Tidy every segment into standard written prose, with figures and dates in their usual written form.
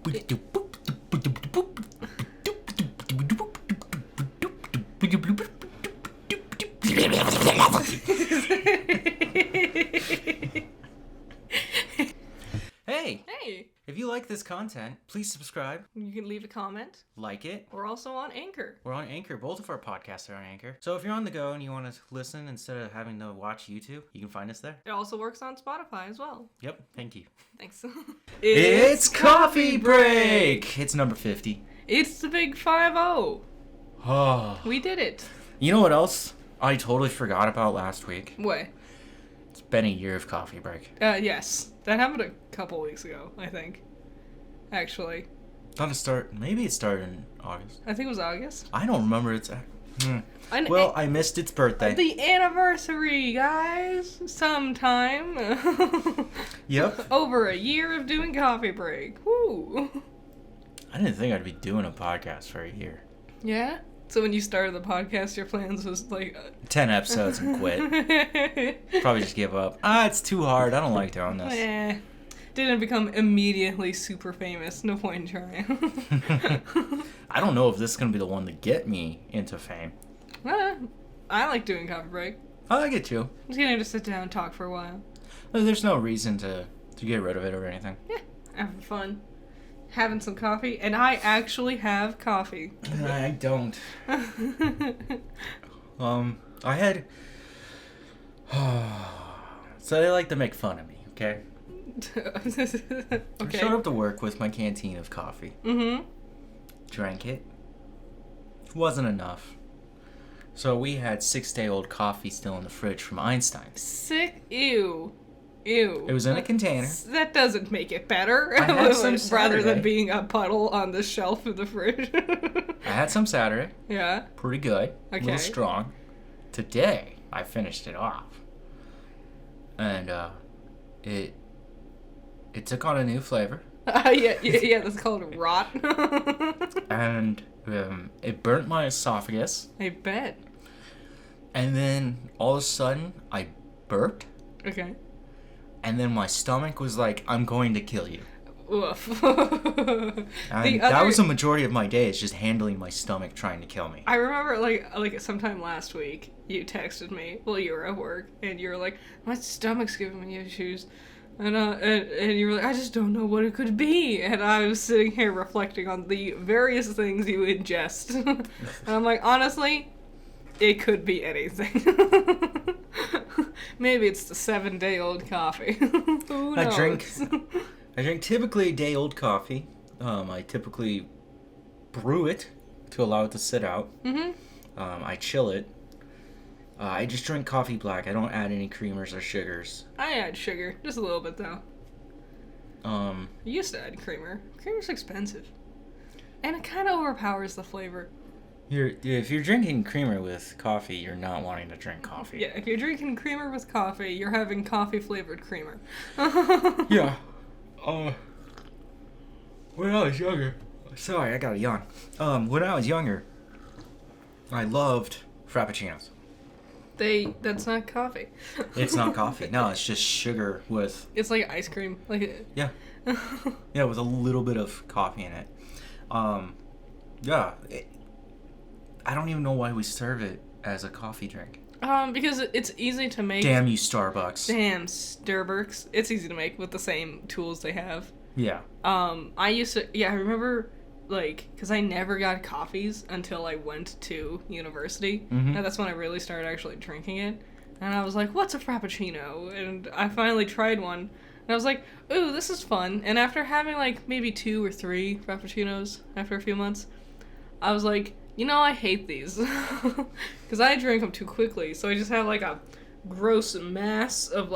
Hey! If you like this content, please subscribe. You can leave a comment. Like it. We're also on Anchor. We're on Anchor. Both of our podcasts are on Anchor. So if you're on the go and you want to listen instead of having to watch YouTube, you can find us there. It also works on Spotify as well. Yep. Thank you. Thanks. It's Coffee Break! It's number 50. It's the big 5-0. Oh. We did it. You know what else I totally forgot about last week? What? It's been a year of Coffee Break. Yes. That happened a couple weeks ago, I think. Actually. Maybe it started in August. I think it was August. I don't remember I missed its birthday. The anniversary, guys. Sometime. Yep. Over a year of doing Coffee Break. Woo. I didn't think I'd be doing a podcast for a year. Yeah? So when you started the podcast, your plans was like... 10 episodes and quit. Probably just give up. It's too hard. I don't like doing this. Didn't become immediately super famous. No point in trying. I don't know if this is going to be the one to get me into fame. I like doing Coffee Break. I like it too. I'm just going to sit down and talk for a while. There's no reason to get rid of it or anything. Yeah, having fun. Having some coffee, and I actually have coffee. I don't. I had... So they like to make fun of me, okay? Okay. I showed up to work with my canteen of coffee. Mm-hmm. Drank it. Wasn't enough. So we had 6-day-old coffee still in the fridge from Einstein. Sick. Ew. It was in a container. That doesn't make it better. I had some rather than Saturday. being a puddle on the shelf of the fridge. I had some Saturday. Yeah. Pretty good. Okay. A little strong. Today, I finished it off. And, it took on a new flavor. Yeah, that's called rot. And, it burnt my esophagus. I bet. And then, all of a sudden, I burped. Okay. And then my stomach was like, I'm going to kill you. Oof. And that was the majority of my day, is just handling my stomach trying to kill me. I remember, like sometime last week, you texted me while you were at work, and you were like, my stomach's giving me issues. And you were like, I just don't know what it could be. And I was sitting here reflecting on the various things you ingest. And I'm like, honestly, it could be anything. Maybe it's the 7-day-old coffee. Who knows? I drink typically day-old coffee. I typically brew it to allow it to sit out. Mm-hmm. I chill it. I just drink coffee black. I don't add any creamers or sugars. I add sugar, just a little bit though. I used to add creamer. Creamer's expensive, and it kind of overpowers the flavor. If you're drinking creamer with coffee, you're not wanting to drink coffee. Yeah, if you're drinking creamer with coffee, you're having coffee-flavored creamer. Yeah. When I was younger... Sorry, I got a yawn. When I was younger, I loved Frappuccinos. That's not coffee. It's not coffee. No, it's just sugar with... It's like ice cream. Yeah. Yeah, with a little bit of coffee in it. Yeah. I don't even know why we serve it as a coffee drink. Because it's easy to make. Damn you, Starbucks. Damn, Starbucks. It's easy to make with the same tools they have. Yeah. I used to... Yeah, I remember... because I never got coffees until I went to university. Mm-hmm. And that's when I really started actually drinking it. And I was like, what's a Frappuccino? And I finally tried one. And I was like, ooh, this is fun. And after having, maybe 2 or 3 Frappuccinos after a few months, I was like, I hate these. Because I drink them too quickly. So I just have, a gross mass of,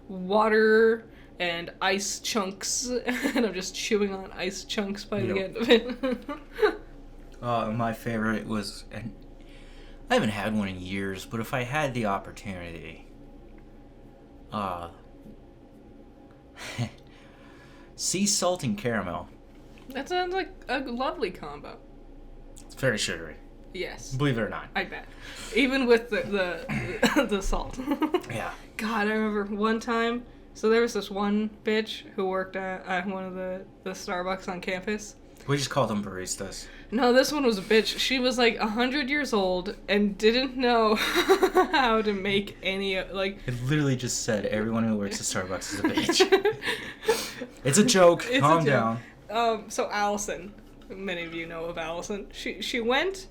water and ice chunks, and I'm just chewing on ice chunks by the end of it. My favorite was, and I haven't had one in years, but if I had the opportunity, sea salt and caramel. That sounds like a lovely combo. It's very sugary. Yes. Believe it or not. I bet. Even with the salt. Yeah. God, I remember one time So there was this one bitch who worked at one of the Starbucks on campus. We just called them baristas. No, this one was a bitch. She was like 100 years old and didn't know how to make any, like... It literally just said everyone who works at Starbucks is a bitch. It's a joke. Calm down. So Allison, many of you know of Allison. She went...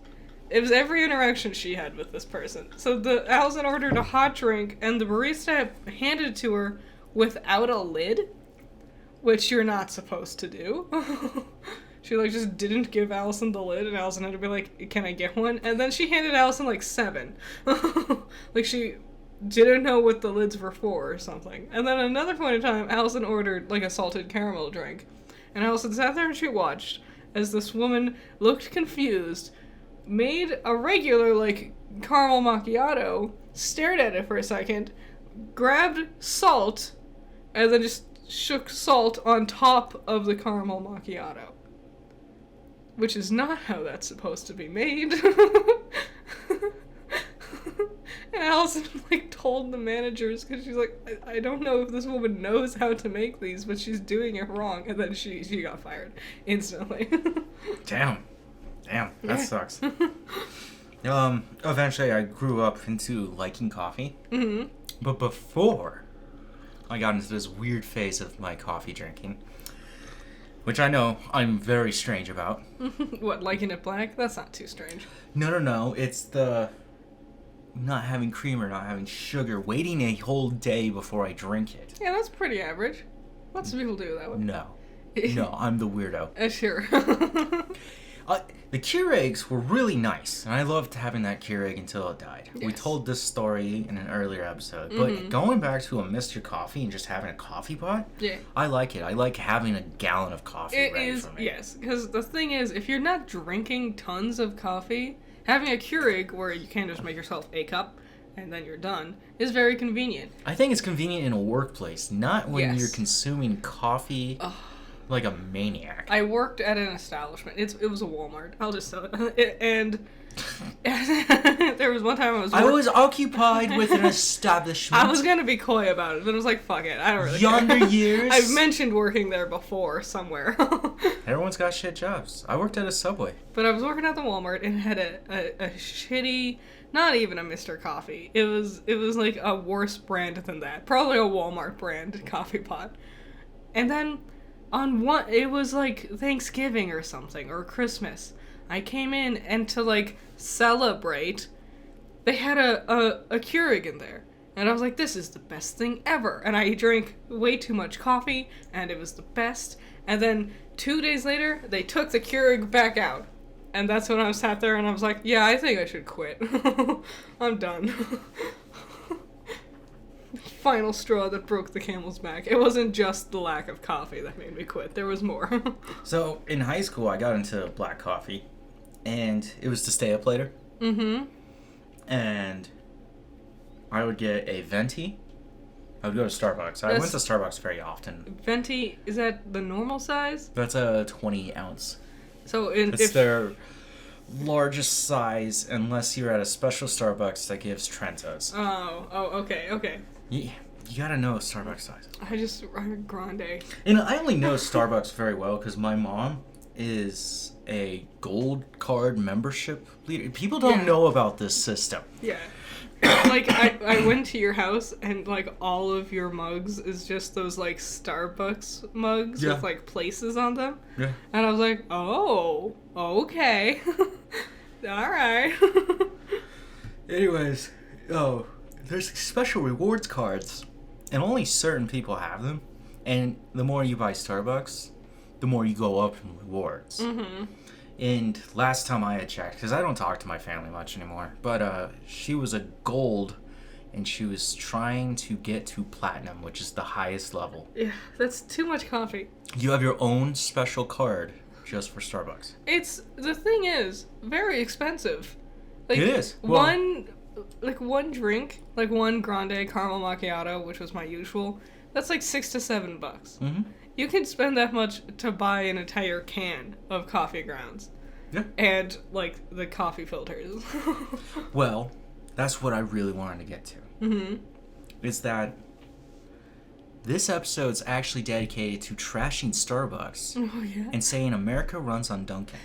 It was every interaction she had with this person. So Allison ordered a hot drink, and the barista handed it to her without a lid, which you're not supposed to do. She, like, just didn't give Allison the lid, and Allison had to be like, can I get one? And then she handed Allison, like, 7. Like, she didn't know what the lids were for or something. And then at another point in time, Allison ordered, like, a salted caramel drink. And Allison sat there and she watched as this woman looked confused, made a regular, like, caramel macchiato, stared at it for a second, grabbed salt, and then just shook salt on top of the caramel macchiato. Which is not how that's supposed to be made. And Allison, like, told the managers, because she's like, I don't know if this woman knows how to make these, but she's doing it wrong. And then she got fired instantly. Damn, that sucks. Eventually I grew up into liking coffee. Mm-hmm. But before I got into this weird phase of my coffee drinking, which I know I'm very strange about. What, liking it black? That's not too strange. No. It's the not having cream or not having sugar, waiting a whole day before I drink it. Yeah, that's pretty average. Lots of people do that one. No, I'm the weirdo. Sure. The Keurigs were really nice, and I loved having that Keurig until it died. Yes. We told this story in an earlier episode, but going back to a Mr. Coffee and just having a coffee pot, yeah, I like it. I like having a gallon of coffee ready for me. Yes, because the thing is, if you're not drinking tons of coffee, having a Keurig where you can just make yourself a cup and then you're done is very convenient. I think it's convenient in a workplace, not when you're consuming coffee. Like a maniac. I worked at an establishment. It was a Walmart. I'll just tell it. And there was one time I was occupied with an establishment. I was going to be coy about it, but I was like, fuck it. I don't really Yonder care. years. I've mentioned working there before somewhere. Everyone's got shit jobs. I worked at a Subway. But I was working at the Walmart and had a shitty, not even a Mr. Coffee. It was like a worse brand than that. Probably a Walmart brand coffee pot. And then it was like Thanksgiving or something, or Christmas. I came in, and to, like, celebrate, they had a Keurig in there. And I was like, this is the best thing ever. And I drank way too much coffee, and it was the best. And then 2 days later, they took the Keurig back out. And that's when I sat there and I was like, yeah, I think I should quit. I'm done. Final straw that broke the camel's back. It wasn't just the lack of coffee that made me quit. There was more. So, in high school, I got into black coffee, and it was to stay up later. Mm-hmm. And I would get a venti. I would go to Starbucks. I went to Starbucks very often. Venti, is that the normal size? That's a 20 ounce. So, it's their largest size, unless you're at a special Starbucks that gives Trentos. Oh, okay. Yeah, you gotta know Starbucks size. I'm grande. And I only know Starbucks very well because my mom is a gold card membership leader. People don't know about this system. Yeah. Like, I went to your house and, like, all of your mugs is just those, like, Starbucks mugs with, like, places on them. Yeah. And I was like, oh, okay. Alright. Anyways, there's special rewards cards, and only certain people have them. And the more you buy Starbucks, the more you go up in rewards. Mm-hmm. And last time I had checked, because I don't talk to my family much anymore, but she was a gold, and she was trying to get to platinum, which is the highest level. Yeah, that's too much coffee. You have your own special card just for Starbucks. The thing is, very expensive. Like, it is. One drink, like one grande caramel macchiato, which was my usual, that's like $6 to $7. Mm-hmm. You can spend that much to buy an entire can of coffee grounds. Yeah. And, like, the coffee filters. Well, that's what I really wanted to get to. Mm-hmm. Is that This episode's actually dedicated to trashing Starbucks Oh yeah. and saying America runs on Dunkin'.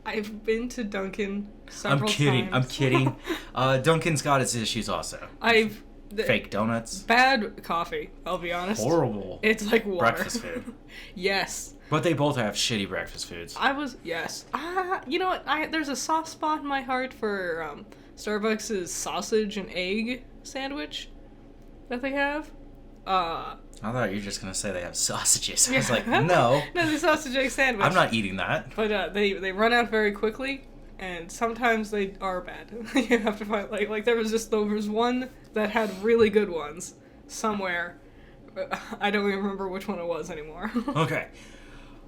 I've been to Dunkin' several times. I'm kidding. Dunkin's got its issues also. Fake donuts. Bad coffee, I'll be honest. Horrible. It's like water. Breakfast food. Yes. But they both have shitty breakfast foods. Yes. You know what? There's a soft spot in my heart for Starbucks' sausage and egg sandwich that they have. I thought you were just gonna say they have sausages. I was Yeah. like, no. No, the sausage egg sandwich. I'm not eating that. But they run out very quickly, and sometimes they are bad. You have to find like there was one that had really good ones somewhere. I don't even remember which one it was anymore. Okay.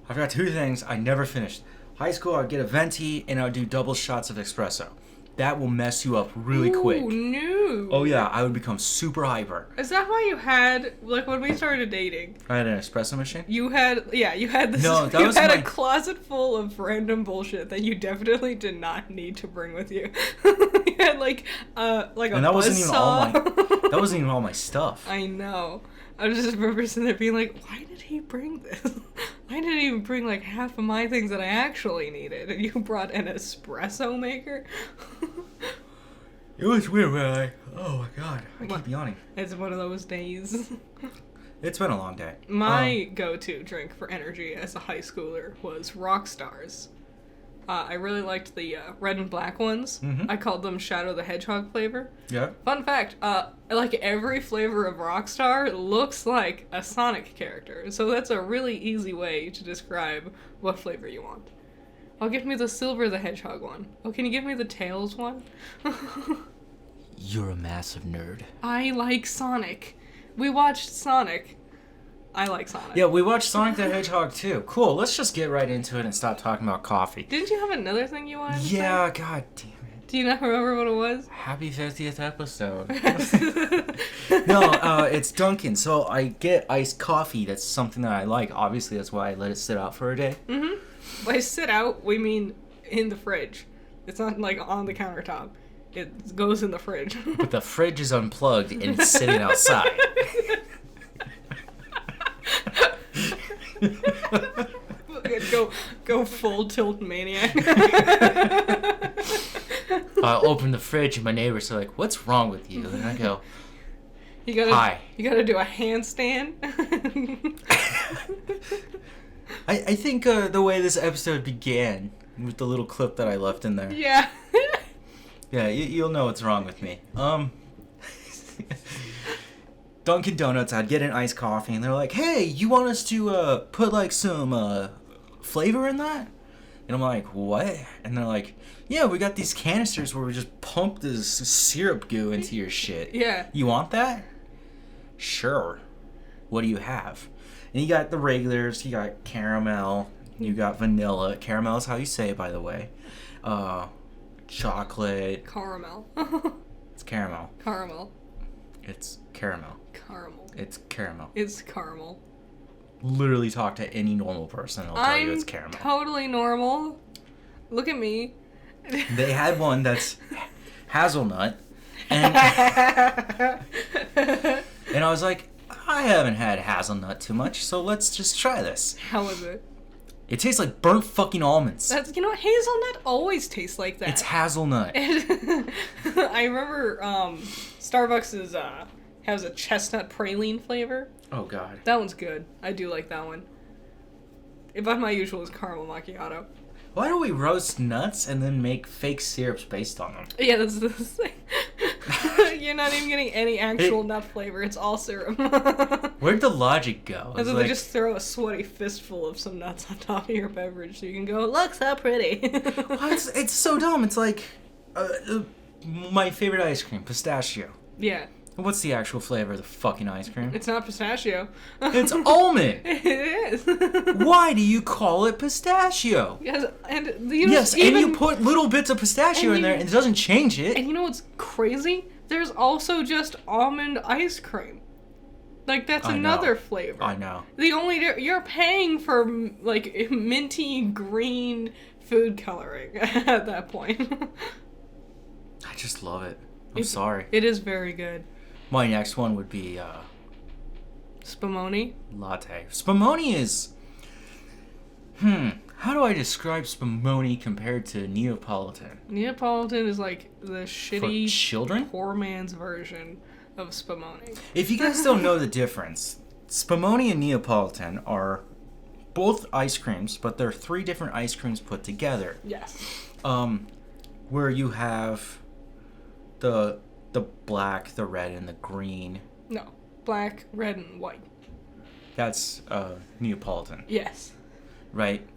I've got two things I never finished. High school, I'd get a venti and I'd do double shots of espresso. That will mess you up really quick. Oh no! Oh yeah, I would become super hyper. Is that why you had when we started dating? I had an espresso machine. You had this. No, that you was had my... a closet full of random bullshit that you definitely did not need to bring with you. You had like a and that wasn't even all buzzsaw. my. That wasn't even all my stuff. I know. I just remember sitting there being like, why did he bring this? Why didn't he even bring like half of my things that I actually needed? And you brought an espresso maker? It was weird when oh my god, I keep yawning. It's one of those days. It's been a long day. My go-to drink for energy as a high schooler was Rockstars. I really liked the red and black ones. Mm-hmm. I called them Shadow the Hedgehog flavor. Yeah. Fun fact, like every flavor of Rockstar looks like a Sonic character. So that's a really easy way to describe what flavor you want. Oh, give me the Silver the Hedgehog one. Oh, can you give me the Tails one? You're a massive nerd. I like Sonic. We watched Sonic. I like Sonic. Yeah, we watched Sonic the Hedgehog too. Cool, let's just get right into it and stop talking about coffee. Didn't you have another thing you wanted to Yeah, say? god damn it. Do you not remember what it was? Happy 50th episode. No, it's Dunkin'. So I get iced coffee. That's something that I like. Obviously, that's why I let it sit out for a day. Mm-hmm. By sit out, we mean in the fridge. It's not like on the countertop. It goes in the fridge. But the fridge is unplugged and it's sitting outside. Go full tilt maniac. I open the fridge and my neighbors are like, "What's wrong with you?" And I go, "Hi." You gotta do a handstand. I think the way this episode began with the little clip that I left in there. Yeah. Yeah, you'll know what's wrong with me. Dunkin' Donuts, I'd get an iced coffee, and they're like, "Hey, you want us to put like some flavor in that?" And I'm like, "What?" And they're like, "Yeah, we got these canisters where we just pump this syrup goo into your shit. Yeah. You want that?" "Sure. What do you have?" And you got the regulars, you got caramel, you got vanilla. Caramel is how you say it, by the way. Chocolate. Caramel. It's caramel. Caramel. It's caramel. Caramel. It's caramel. It's caramel. Literally talk to any normal person and they'll tell you it's caramel. Totally normal. Look at me. They had one that's hazelnut, and and I was like, I haven't had hazelnut too much, so let's just try this. How was it? It tastes like burnt fucking almonds. You know what? Hazelnut always tastes like that. It's hazelnut. I remember Starbucks has a chestnut praline flavor. Oh god. That one's good. I do like that one. But my usual is caramel macchiato. Why don't we roast nuts and then make fake syrups based on them? Yeah, that's the thing. You're not even getting any actual nut flavor. It's all syrup. Where'd the logic go? And then they just throw a sweaty fistful of some nuts on top of your beverage so you can go, look so pretty. Well, it's so dumb. It's like my favorite ice cream, pistachio. Yeah. What's the actual flavor of the fucking ice cream? It's not pistachio. It's almond. It is. Why do you call it pistachio? Yes, and And you put little bits of pistachio in there, and it doesn't change it. And you know what's crazy? There's also just almond ice cream. Like that's another flavor. I know. The only you're paying for like minty green food coloring at that point. I just love it. I'm sorry. It is very good. My next one would be Spumoni. Latte. Spumoni is... How do I describe Spumoni compared to Neapolitan? Neapolitan is like the shitty, For children? poor man's version of Spumoni. If you guys don't know the difference, Spumoni and Neapolitan are both ice creams, but they're 3 different ice creams put together. Yes. Where you have the black, the red, and the green. No. Black, red, and white. That's Neapolitan. Yes. Right?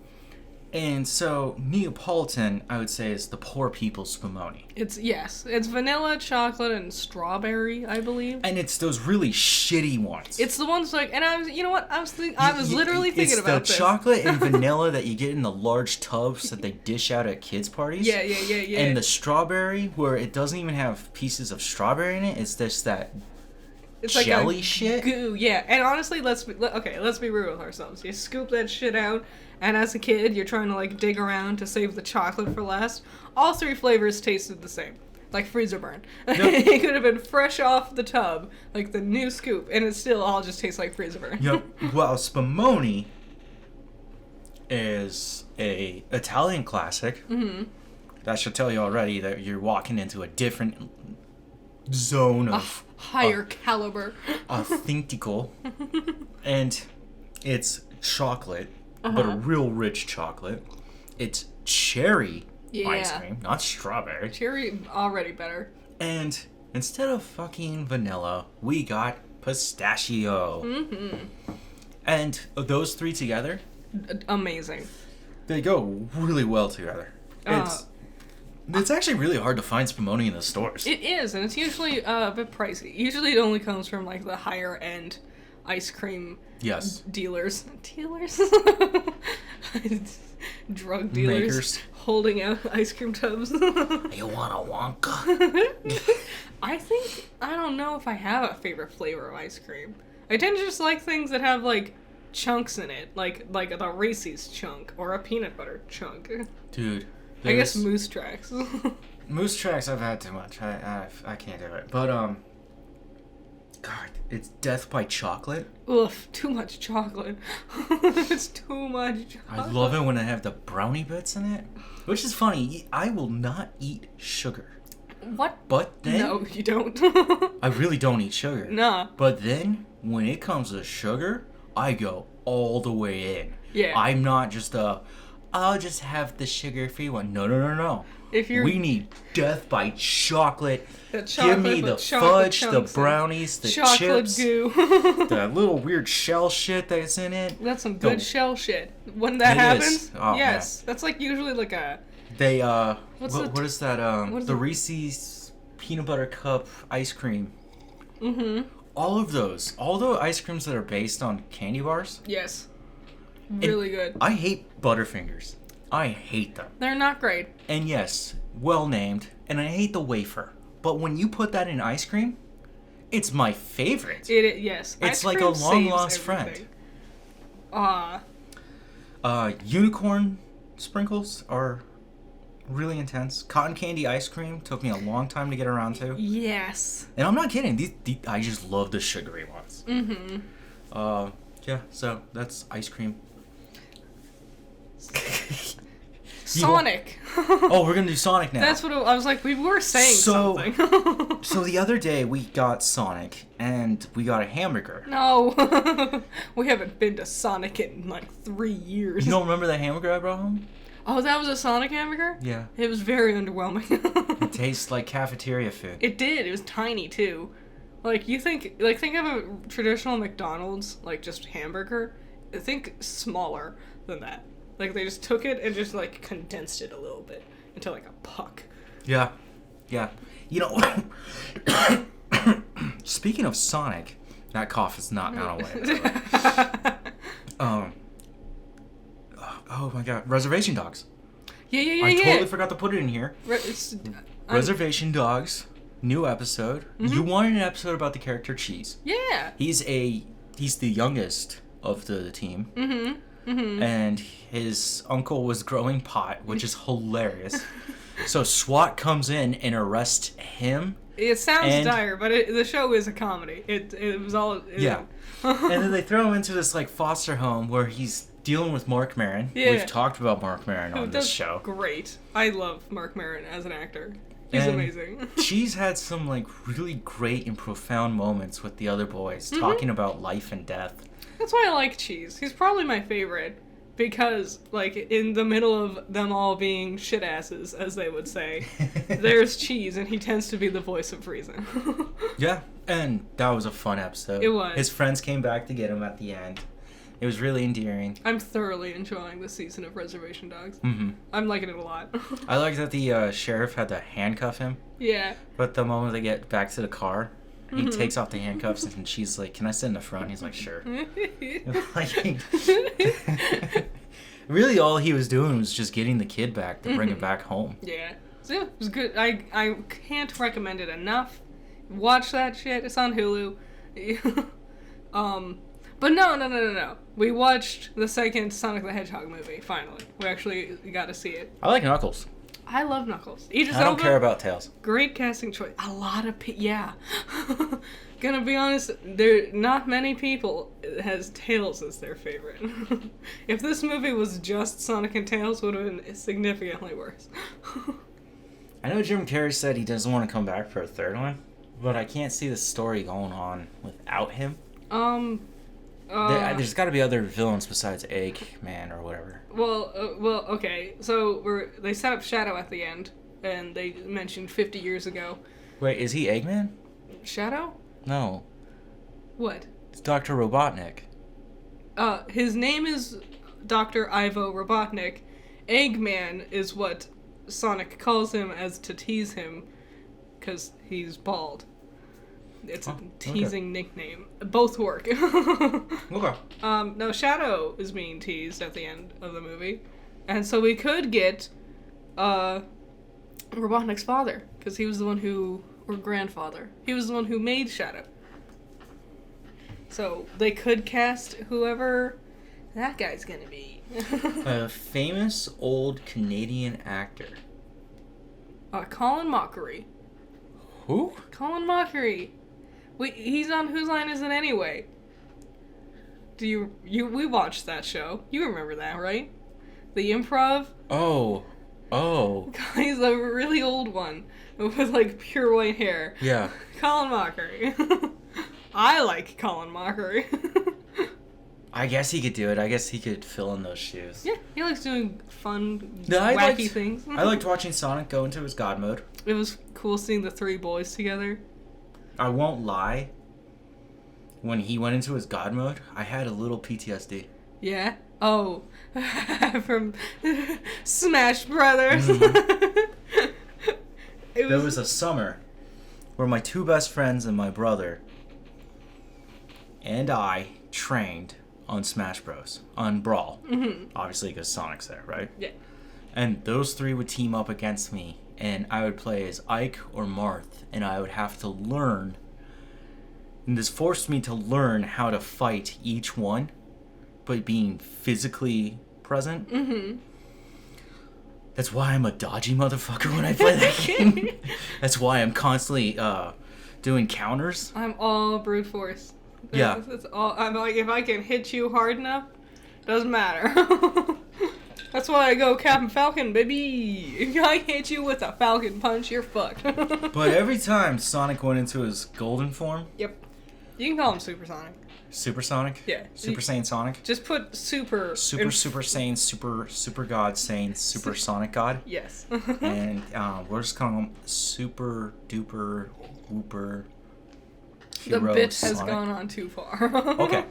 And so Neapolitan, I would say, is the poor people's Spumoni. It's vanilla, chocolate, and strawberry, I believe. And it's those really shitty ones. It's the ones like, and I was literally thinking about this. It's the chocolate and vanilla that you get in the large tubs that they dish out at kids' parties. Yeah. And the strawberry, where it doesn't even have pieces of strawberry in it. It's just that it's jelly like shit. Goo, yeah. And honestly, let's be real with ourselves. You scoop that shit out, and as a kid, you're trying to like dig around to save the chocolate for last. All 3 flavors tasted the same, like freezer burn. Yep. It could have been fresh off the tub, like the new scoop, and it still all just tastes like freezer burn. Yep. Well, Spumoni is a Italian classic. Mm-hmm. That should tell you already that you're walking into a different zone of higher caliber. Authentical. And it's chocolate, but a real rich chocolate. It's cherry ice cream, not strawberry. Cherry already better. And instead of fucking vanilla, we got pistachio. Mm-hmm. And those 3 together, amazing. they go really well together. It's actually really hard to find Spumoni in the stores. It is, and it's usually a bit pricey. Usually it only comes from like the higher end ice cream dealers. Drug dealers. Makers. Holding out ice cream tubs. You want a Wonka? I don't know if I have a favorite flavor of ice cream. I tend to just like things that have like chunks in it, like the Reese's chunk or a peanut butter chunk. Dude. I guess Moose Tracks. Moose Tracks I've had too much. I can't do it. But God, it's death by chocolate. Oof, too much chocolate. It's too much chocolate. I love it when I have the brownie bits in it. Which is funny. I will not eat sugar. What? But then... No, you don't. I really don't eat sugar. Nah. But then, when it comes to sugar, I go all the way in. Yeah. I'm not just I'll just have the sugar-free one. No. We need death by chocolate. Give me the fudge, the brownies, the chocolate chips, goo. the little weird shell shit that's in it. That's some good shell shit. When that happens, oh, yes, man. that's like usually like a. They what is that? The Reese's peanut butter cup ice cream. Mm-hmm. All of those, all the ice creams that are based on candy bars. Yes. Really good. I hate Butterfingers. I hate them. They're not great. And yes, well named. And I hate the wafer. But when you put that in ice cream, it's my favorite. Yes. It's like a long lost friend. Unicorn sprinkles are really intense. Cotton candy ice cream took me a long time to get around to. Yes. And I'm not kidding. These I just love the sugary ones. Mm-hmm. Yeah, so that's ice cream. Sonic. Oh, we're gonna do Sonic now. That's what I was like. We were saying something. So the other day we got Sonic and we got a hamburger. No, we haven't been to Sonic in like 3 years. You don't remember the hamburger I brought home? Oh, that was a Sonic hamburger? Yeah. It was very underwhelming. It tastes like cafeteria food. It did. It was tiny too. Like think of a traditional McDonald's like just hamburger. Think smaller than that. Like, they just took it and just, like, condensed it a little bit into, like, a puck. Yeah. You know, speaking of Sonic, that cough is not gone away. Oh, my God. Reservation Dogs. Yeah. I totally forgot to put it in here. Reservation Dogs, new episode. Mm-hmm. You wanted an episode about the character Cheese. Yeah. He's the youngest of the team. Mm-hmm. Mm-hmm. And his uncle was growing pot, which is hilarious. So SWAT comes in and arrests him It sounds dire, but the show is a comedy. It was all... Yeah. And then they throw him into this, like, foster home where he's dealing with Mark Maron. Yeah. We've talked about Mark Maron on this show. Great. I love Mark Maron as an actor. He's amazing. She's had some, like, really great and profound moments with the other boys, talking about life and death. That's why I like Cheese. He's probably my favorite. Because, like, in the middle of them all being shit asses, as they would say, there's Cheese, and he tends to be the voice of reason. Yeah, and that was a fun episode. It was. His friends came back to get him at the end. It was really endearing. I'm thoroughly enjoying this season of Reservation Dogs. Mm-hmm. I'm liking it a lot. I like that the sheriff had to handcuff him. Yeah. But the moment they get back to the car, he takes off the handcuffs and she's like, "Can I sit in the front?" He's like, "Sure." Like, really, all he was doing was just getting the kid back to bring him back home. Yeah. So yeah, it was good. I can't recommend it enough. Watch that shit. It's on Hulu. But no. We watched the second Sonic the Hedgehog movie, finally. We actually got to see it. I like Knuckles. I love Knuckles. I don't care about Tails. Great casting choice. A lot of yeah. Gonna be honest, there not many people has Tails as their favorite. If this movie was just Sonic and Tails, would have been significantly worse. I know Jim Carrey said he doesn't want to come back for a third one, but I can't see the story going on without him. There's got to be other villains besides Eggman or whatever. Well, okay. So they set up Shadow at the end, and they mentioned 50 years ago. Wait, is he Eggman? Shadow? No. What? It's Dr. Robotnik. His name is Dr. Ivo Robotnik. Eggman is what Sonic calls him as to tease him, because he's bald. It's a teasing nickname. Both work. Okay. No, Shadow is being teased at the end of the movie. And so we could get Robotnik's father, because he was the one or grandfather. He was the one who made Shadow. So they could cast whoever that guy's gonna be. A famous old Canadian actor. Colin Mockery. Who? Colin Mockery. He's on Whose Line Is It Anyway? We watched that show. You remember that, right? The Improv? Oh. He's a really old one with like pure white hair. Yeah. Colin Mockery. I like Colin Mockery. I guess he could do it. I guess he could fill in those shoes. Yeah, he likes doing fun, wacky things. I liked watching Sonic go into his god mode. It was cool seeing the three boys together. I won't lie. When he went into his god mode, I had a little PTSD. Yeah? Oh. From Smash Brothers. Mm-hmm. There was a summer where my two best friends and my brother and I trained on Smash Bros. On Brawl. Mm-hmm. Obviously, because Sonic's there, right? Yeah. And those three would team up against me, and I would play as Ike or Marth, and I would have to learn. And this forced me to learn how to fight each one, but being physically present. Mm-hmm. That's why I'm a dodgy motherfucker when I play that game. That's why I'm constantly doing counters. I'm all brute force. Yeah. That's all. I'm like, if I can hit you hard enough, doesn't matter. That's why I go Captain Falcon, baby. If I hit you with a Falcon punch, you're fucked. But every time Sonic went into his golden form... Yep. You can call him Super Sonic. Super Sonic? Yeah. Super Saiyan Sonic? Just put Super... Super Saiyan, Super God Saiyan, Super Sonic God? Yes. And we're just calling him Super Duper Whooper Hero The bit has Sonic. gone on too far. Okay.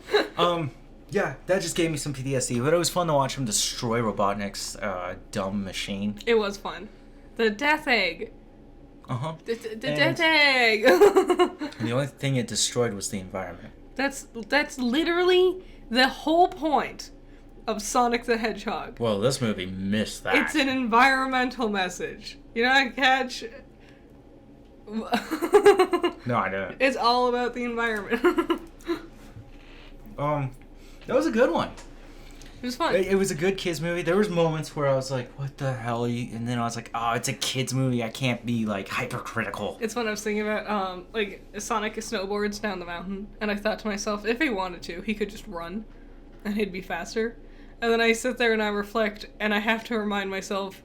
Yeah, that just gave me some PTSD, but it was fun to watch him destroy Robotnik's dumb machine. It was fun. The Death Egg. Uh-huh. The Death Egg. And the only thing it destroyed was the environment. That's literally the whole point of Sonic the Hedgehog. Well, this movie missed that. It's an environmental message. You know what, Catch? No, I didn't. It's all about the environment. That was a good one. It was fun. It was a good kids movie. There was moments where I was like, "What the hell?" And then I was like, "Oh, it's a kids movie. I can't be like hypercritical." It's when I was thinking about like Sonic snowboards down the mountain, and I thought to myself, if he wanted to, he could just run, and he'd be faster. And then I sit there and I reflect, and I have to remind myself,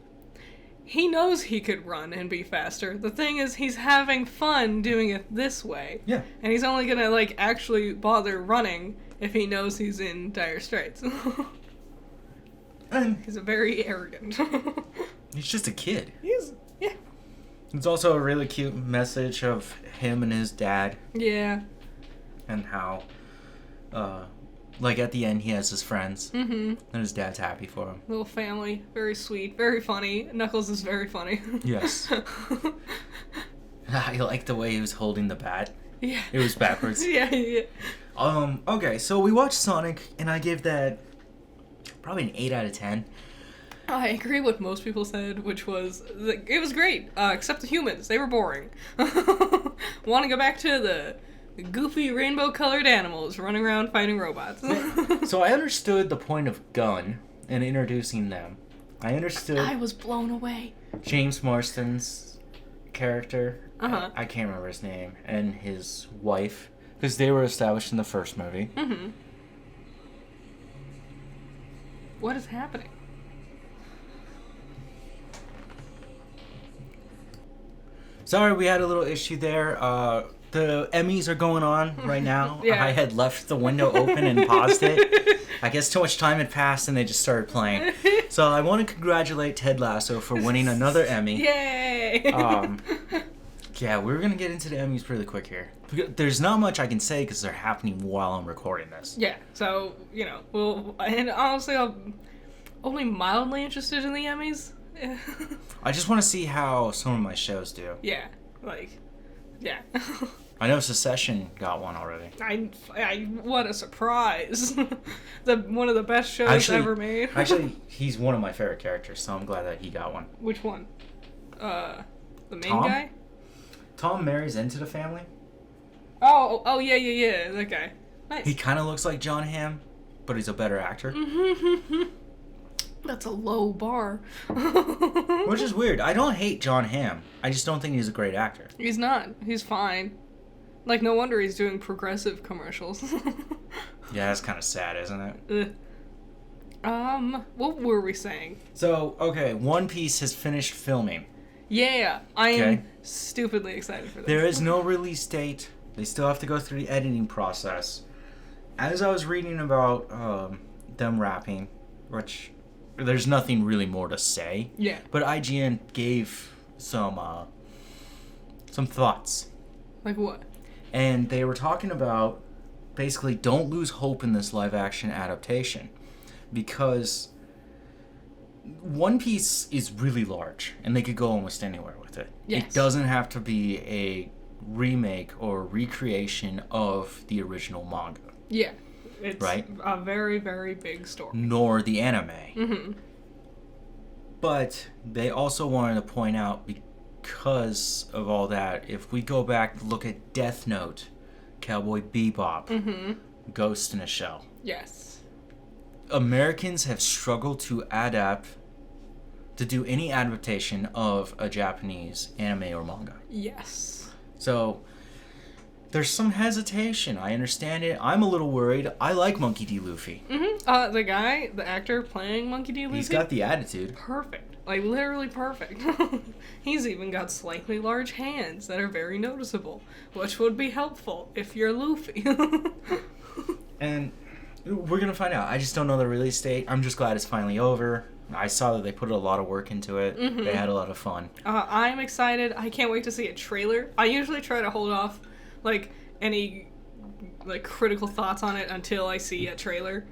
he knows he could run and be faster. The thing is, he's having fun doing it this way. Yeah. And he's only gonna like actually bother running if he knows he's in dire straits. And He's a very arrogant. he's just a kid. Yeah. It's also a really cute message of him and his dad. Yeah. And how, like at the end, he has his friends. Mm-hmm. And his dad's happy for him. Little family. Very sweet. Very funny. Knuckles is very funny. Yes. I like the way he was holding the bat. Yeah. It was backwards. Yeah. Okay, so we watched Sonic, and I gave that probably an 8 out of 10. I agree with what most people said, which was, it was great, except the humans. They were boring. Want to go back to the goofy rainbow-colored animals running around fighting robots. So I understood the point of Gunn and introducing them. I understood I was blown away. James Marsden's character. Uh-huh. I can't remember his name. And his wife. Because they were established in the first movie. Mm-hmm. What is happening? Sorry, we had a little issue there. The Emmys are going on right now. Yeah. I had left the window open and paused it. I guess too much time had passed and they just started playing. So I want to congratulate Ted Lasso for winning another Emmy. Yay! Yeah, we're going to get into the Emmys really quick here. There's not much I can say because they're happening while I'm recording this. Yeah, so, you know, and honestly, I'm only mildly interested in the Emmys. I just want to see how some of my shows do. Yeah. I know Secession got one already. What a surprise. One of the best shows ever made. Actually, he's one of my favorite characters, so I'm glad that he got one. Which one? The main Tom? guy? Tom marries into the family. Oh, yeah, that guy. Nice. He kind of looks like John Hamm, but he's a better actor. That's a low bar. Which is weird. I don't hate John Hamm. I just don't think he's a great actor. He's not. He's fine. Like, no wonder he's doing progressive commercials. Yeah, that's kind of sad, isn't it? What were we saying? So, okay, One Piece has finished filming. Yeah, I am stupidly excited for this. There is no release date. They still have to go through the editing process. As I was reading about them wrapping, which there's nothing really more to say. Yeah. But IGN gave some thoughts. Like what? And they were talking about basically don't lose hope in this live action adaptation because One Piece is really large and they could go almost anywhere with it. Yes. It doesn't have to be a remake or recreation of the original manga. Yeah. It's right? A very, very big story. Nor the anime. Mm-hmm. But they also wanted to point out, because of all that, if we go back and look at Death Note, Cowboy Bebop, Ghost in a Shell. Yes. Americans have struggled to do any adaptation of a Japanese anime or manga. Yes. So there's some hesitation. I understand it. I'm a little worried. I like Monkey D. Luffy. The actor playing Monkey D. Luffy. He's got the attitude. Perfect. Like, literally perfect. He's even got slightly large hands that are very noticeable, which would be helpful if you're Luffy. And we're going to find out. I just don't know the release date. I'm just glad it's finally over. I saw that they put a lot of work into it. Mm-hmm. They had a lot of fun. I'm excited. I can't wait to see a trailer. I usually try to hold off any critical thoughts on it until I see a trailer.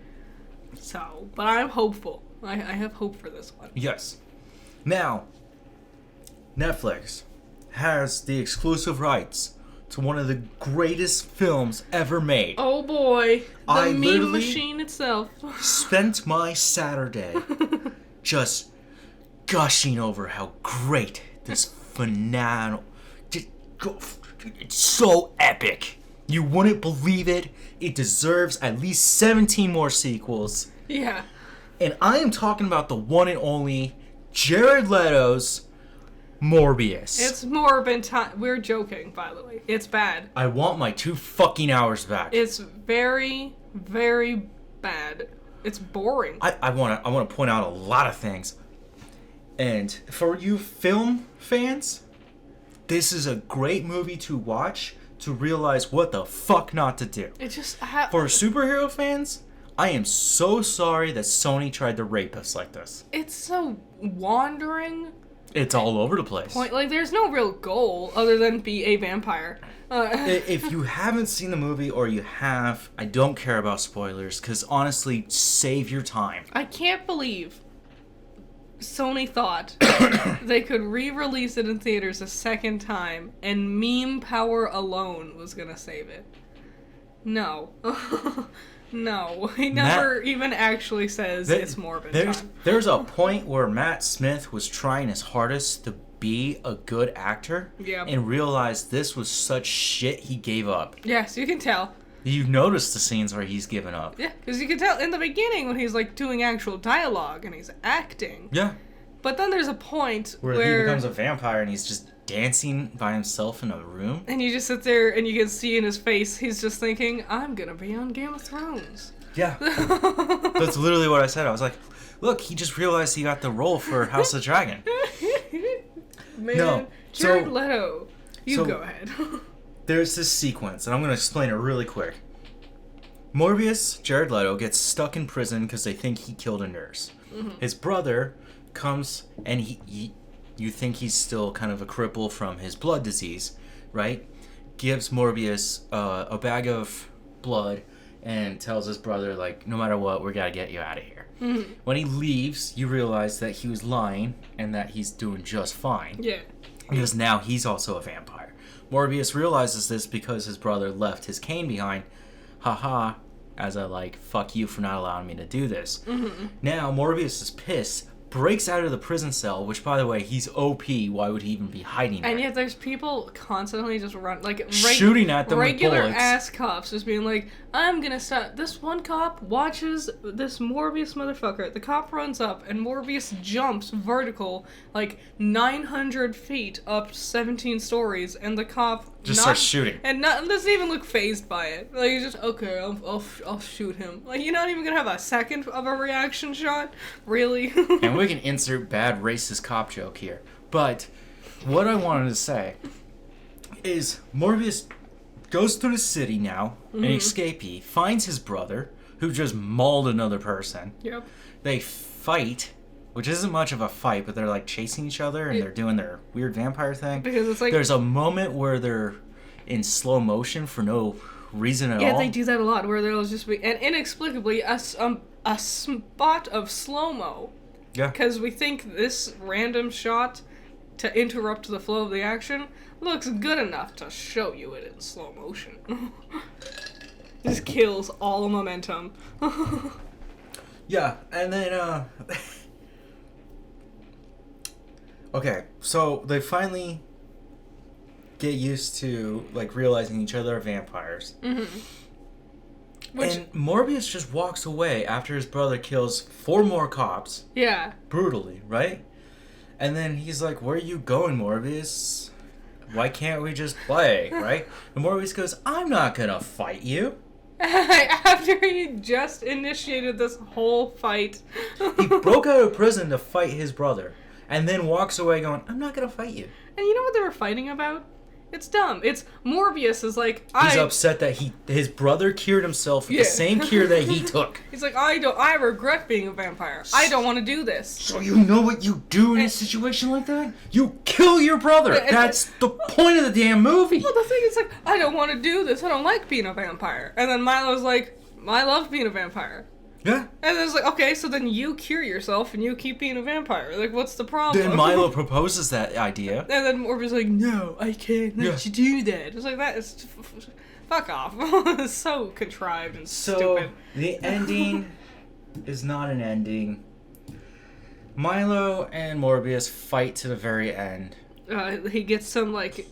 So, but I'm hopeful. I have hope for this one. Yes. Now, Netflix has the exclusive rights to one of the greatest films ever made. Oh boy, the meme machine itself. Spent my Saturday just gushing over how great this phenomenal. It's so epic. You wouldn't believe it. It deserves at least 17 more sequels. Yeah. And I am talking about the one and only Jared Leto's Morbius. It's Morbin time. We're joking, by the way. It's bad. I want my 2 fucking hours back. It's very, very bad. It's boring. I want to point out a lot of things. And for you film fans, this is a great movie to watch to realize what the fuck not to do. It just For superhero fans, I am so sorry that Sony tried to rape us like this. It's so wandering. It's all over the place. Like, there's no real goal other than be a vampire. If you haven't seen the movie, or you have, I don't care about spoilers, because honestly, save your time. I can't believe Sony thought they could re-release it in theaters a second time, and meme power alone was gonna save it. No. No. He never even actually says it's Morbin time. There's a point where Matt Smith was trying his hardest to be a good actor, and realized this was such shit he gave up. Yes, you can tell. You notice the scenes where he's given up. Yeah, because you can tell in the beginning when he's like doing actual dialogue and he's acting. Yeah. But then there's a point where he becomes a vampire and he's just dancing by himself in a room. And you just sit there and you can see in his face, he's just thinking, I'm gonna be on Game of Thrones. Yeah. That's literally what I said. I was like, look, he just realized he got the role for House of Dragon. Man, no, Jared Leto. You go ahead. There's this sequence, and I'm going to explain it really quick. Morbius, Jared Leto, gets stuck in prison because they think he killed a nurse. Mm-hmm. His brother comes, and you think he's still kind of a cripple from his blood disease, right? Gives Morbius a bag of blood and tells his brother, like, no matter what, we got to get you out of here. Mm-hmm. When he leaves, you realize that he was lying and that he's doing just fine. Yeah. Because now he's also a vampire. Morbius realizes this because his brother left his cane behind. Haha, as a like, fuck you for not allowing me to do this. Mm-hmm. Now Morbius is pissed, breaks out of the prison cell, which, by the way, he's OP. Why would he even be hiding there? And yet there's people constantly just shooting at them with bullets. Regular ass cops just being like, I'm gonna stop. This one cop watches this Morbius motherfucker. The cop runs up and Morbius jumps vertical like 900 feet up 17 stories, and the cop just starts shooting. And doesn't even look fazed by it. Like, he's just, okay, I'll shoot him. Like, you're not even gonna have a second of a reaction shot? Really? And we can insert bad racist cop joke here. But what I wanted to say is Morbius goes through the city now, an escapee, finds his brother, who just mauled another person. Yep. They fight, which isn't much of a fight, but they're like chasing each other and they're doing their weird vampire thing. Because it's like, there's a moment where they're in slow motion for no reason at all. Yeah, they do that a lot, where there'll just be, and inexplicably, a spot of slow-mo. Yeah. Because we think this random shot to interrupt the flow of the action looks good enough to show you it in slow motion. Just kills all the momentum. Yeah, and then, okay, so they finally get used to, like, realizing each other are vampires. Mm-hmm. And Morbius just walks away after his brother kills 4 more cops. Yeah. Brutally, right? And then he's like, where are you going, Morbius? Why can't we just play, right? And Morbius goes, I'm not gonna fight you. After he just initiated this whole fight. He broke out of prison to fight his brother. And then walks away going, I'm not gonna fight you. And you know what they were fighting about? It's dumb. It's Morbius is like, he's upset that his brother cured himself with the same cure that he took. He's like, I regret being a vampire. I don't want to do this. So you know what you do in a situation like that? You kill your brother. That's the point of the damn movie. Well, the thing is, like, I don't want to do this. I don't like being a vampire. And then Milo's like, I love being a vampire. Yeah. And then it's like, okay, so then you cure yourself and you keep being a vampire. Like, what's the problem? Then Milo proposes that idea. And then Morbius like, no, I can't let you do that. It's like, that is... Fuck off. It's so contrived and stupid. So, the ending is not an ending. Milo and Morbius fight to the very end. He gets some, like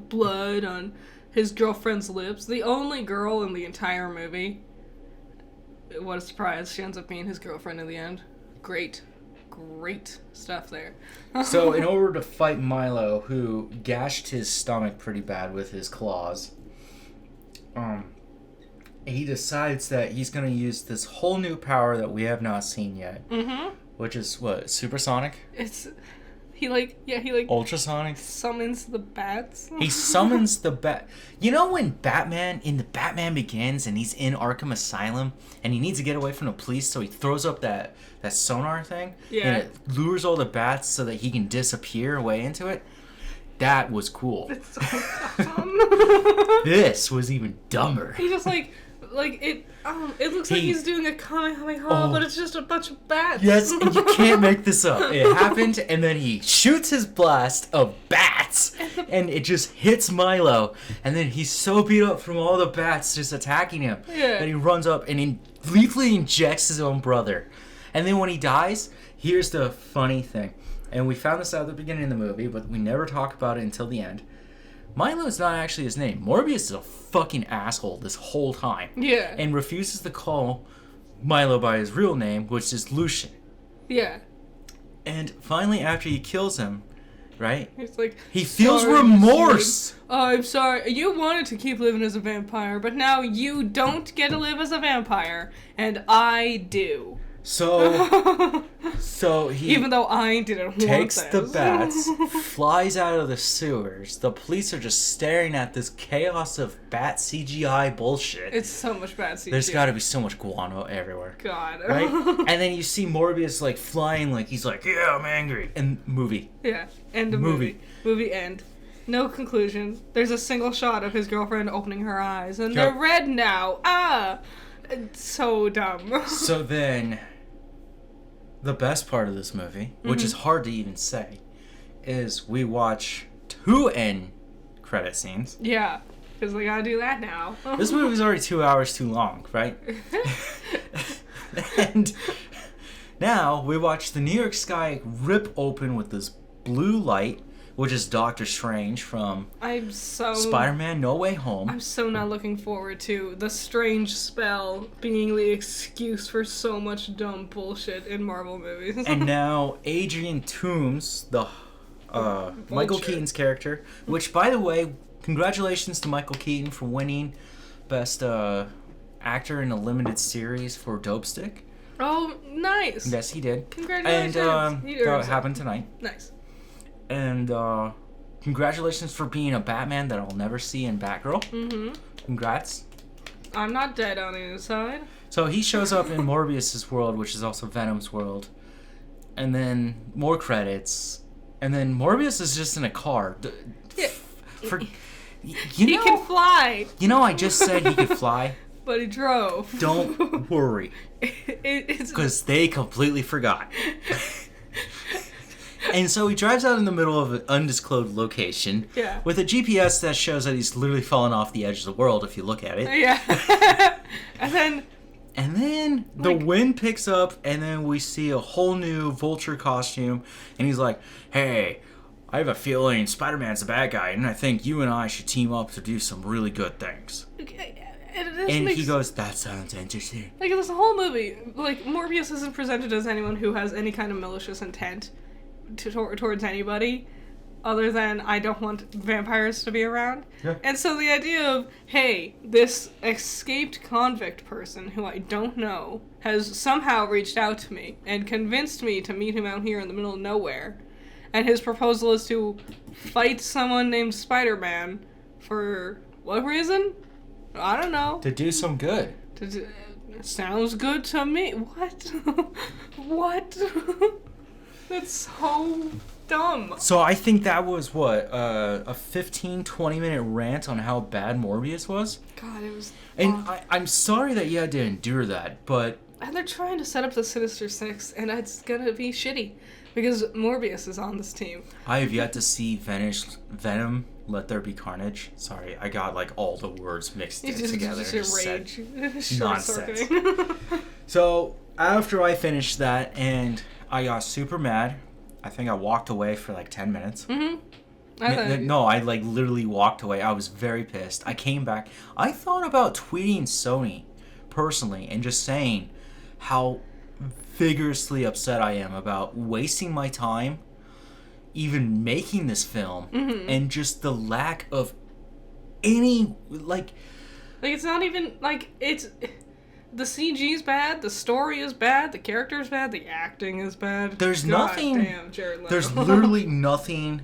blood on his girlfriend's lips. The only girl in the entire movie... What a surprise. She ends up being his girlfriend in the end. Great stuff there. So in order to fight Milo, who gashed his stomach pretty bad with his claws, he decides that he's going to use this whole new power that we have not seen yet. Mm-hmm. Which is what? Supersonic? He ultrasonic? Summons the bats. He summons the bat. You know when Batman Begins and he's in Arkham Asylum and he needs to get away from the police, so he throws up that sonar thing? Yeah. And it lures all the bats so that he can disappear away into it? That was cool. It's so dumb. This was even dumber. He just it looks like he's doing a Kamehameha, but it's just a bunch of bats. Yes, and you can't make this up. It happened, and then he shoots his blast of bats, and it just hits Milo, and then he's so beat up from all the bats just attacking him that he runs up and lethally injects his own brother. And then when he dies, here's the funny thing, and we found this out at the beginning of the movie, but we never talk about it until the end. Milo is not actually his name. Morbius is a fucking asshole this whole time. Yeah. And refuses to call Milo by his real name, which is Lucian. Yeah. And finally, after he kills him, right? It's like, he feels remorse. Oh, I'm sorry. You wanted to keep living as a vampire, but now you don't get to live as a vampire, and I do. So he even though I didn't takes want the bats, flies out of the sewers. The police are just staring at this chaos of bat CGI bullshit. It's so much bat CGI. There's got to be so much guano everywhere. God. Right? And then you see Morbius like flying, like he's like, yeah, I'm angry. And movie. Yeah. End of movie. Movie end. No conclusion. There's a single shot of his girlfriend opening her eyes, and they're red now. Ah! It's so dumb. So then, the best part of this movie, which is hard to even say, is we watch 2 end credit scenes. Yeah, because we gotta do that now. This movie's already 2 hours too long, right? And now we watch the New York sky rip open with this blue light, which is Doctor Strange from Spider-Man No Way Home. I'm so not looking forward to the strange spell being the excuse for so much dumb bullshit in Marvel movies. And now Adrian Toomes, the Michael Keaton's character, which, by the way, congratulations to Michael Keaton for winning Best Actor in a Limited Series for Dope Stick. Oh, nice. Yes, he did. Congratulations. And that happened tonight. Nice. And congratulations for being a Batman that I'll never see in Batgirl. Mm-hmm. Congrats. I'm not dead on the inside. So he shows up in Morbius's world, which is also Venom's world. And then more credits. And then Morbius is just in a car. He can fly. You know, I just said he could fly. But he drove. Don't worry. Because they completely forgot. And so he drives out in the middle of an undisclosed location with a GPS that shows that he's literally fallen off the edge of the world if you look at it. Yeah. And then the wind picks up, and then we see a whole new Vulture costume, and he's like, hey, I have a feeling Spider-Man's a bad guy, and I think you and I should team up to do some really good things. And he goes, that sounds interesting. Like, in this whole movie, like, Morbius isn't presented as anyone who has any kind of malicious intent towards anybody other than I don't want vampires to be around. Yeah. And so the idea of, hey, this escaped convict person who I don't know has somehow reached out to me and convinced me to meet him out here in the middle of nowhere. And his proposal is to fight someone named Spider-Man for what reason? I don't know. To do some good. Sounds good to me. What? What? That's so dumb. So I think that was, a 15-20 minute rant on how bad Morbius was? God, it was... And I'm sorry that you had to endure that, but... And they're trying to set up the Sinister Six, and it's gonna be shitty. Because Morbius is on this team. I have yet to see Venom, Let There Be Carnage. Sorry, I got, all the words mixed in together. Just rage. Nonsense. So, after I finished that, and I got super mad, I think I walked away for, 10 minutes. Mm-hmm. I literally walked away. I was very pissed. I came back. I thought about tweeting Sony, personally, and just saying how vigorously upset I am about wasting my time even making this film, and just the lack of any, like it's not even, like, it's... The CG is bad, the story is bad, the character is bad, the acting is bad. There's God nothing... Damn, Jared Leto. There's literally nothing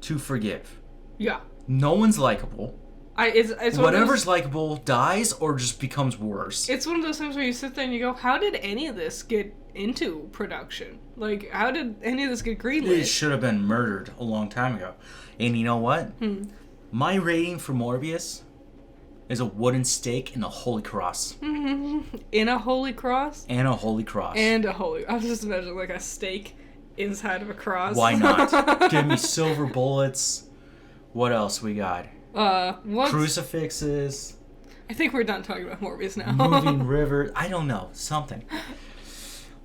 to forgive. Yeah. No one's likable. It's whatever's likable dies or just becomes worse. It's one of those things where you sit there and you go, how did any of this get into production? Like, how did any of this get greenlit? It should have been murdered a long time ago. And you know what? My rating for Morbius is a wooden stake and a holy cross. In a holy cross? And a holy cross. And a holy... I was just imagining, like, a stake inside of a cross. Why not? Give me silver bullets. What else we got? Crucifixes. I think we're done talking about Morbius now. Moving river. I don't know. Something.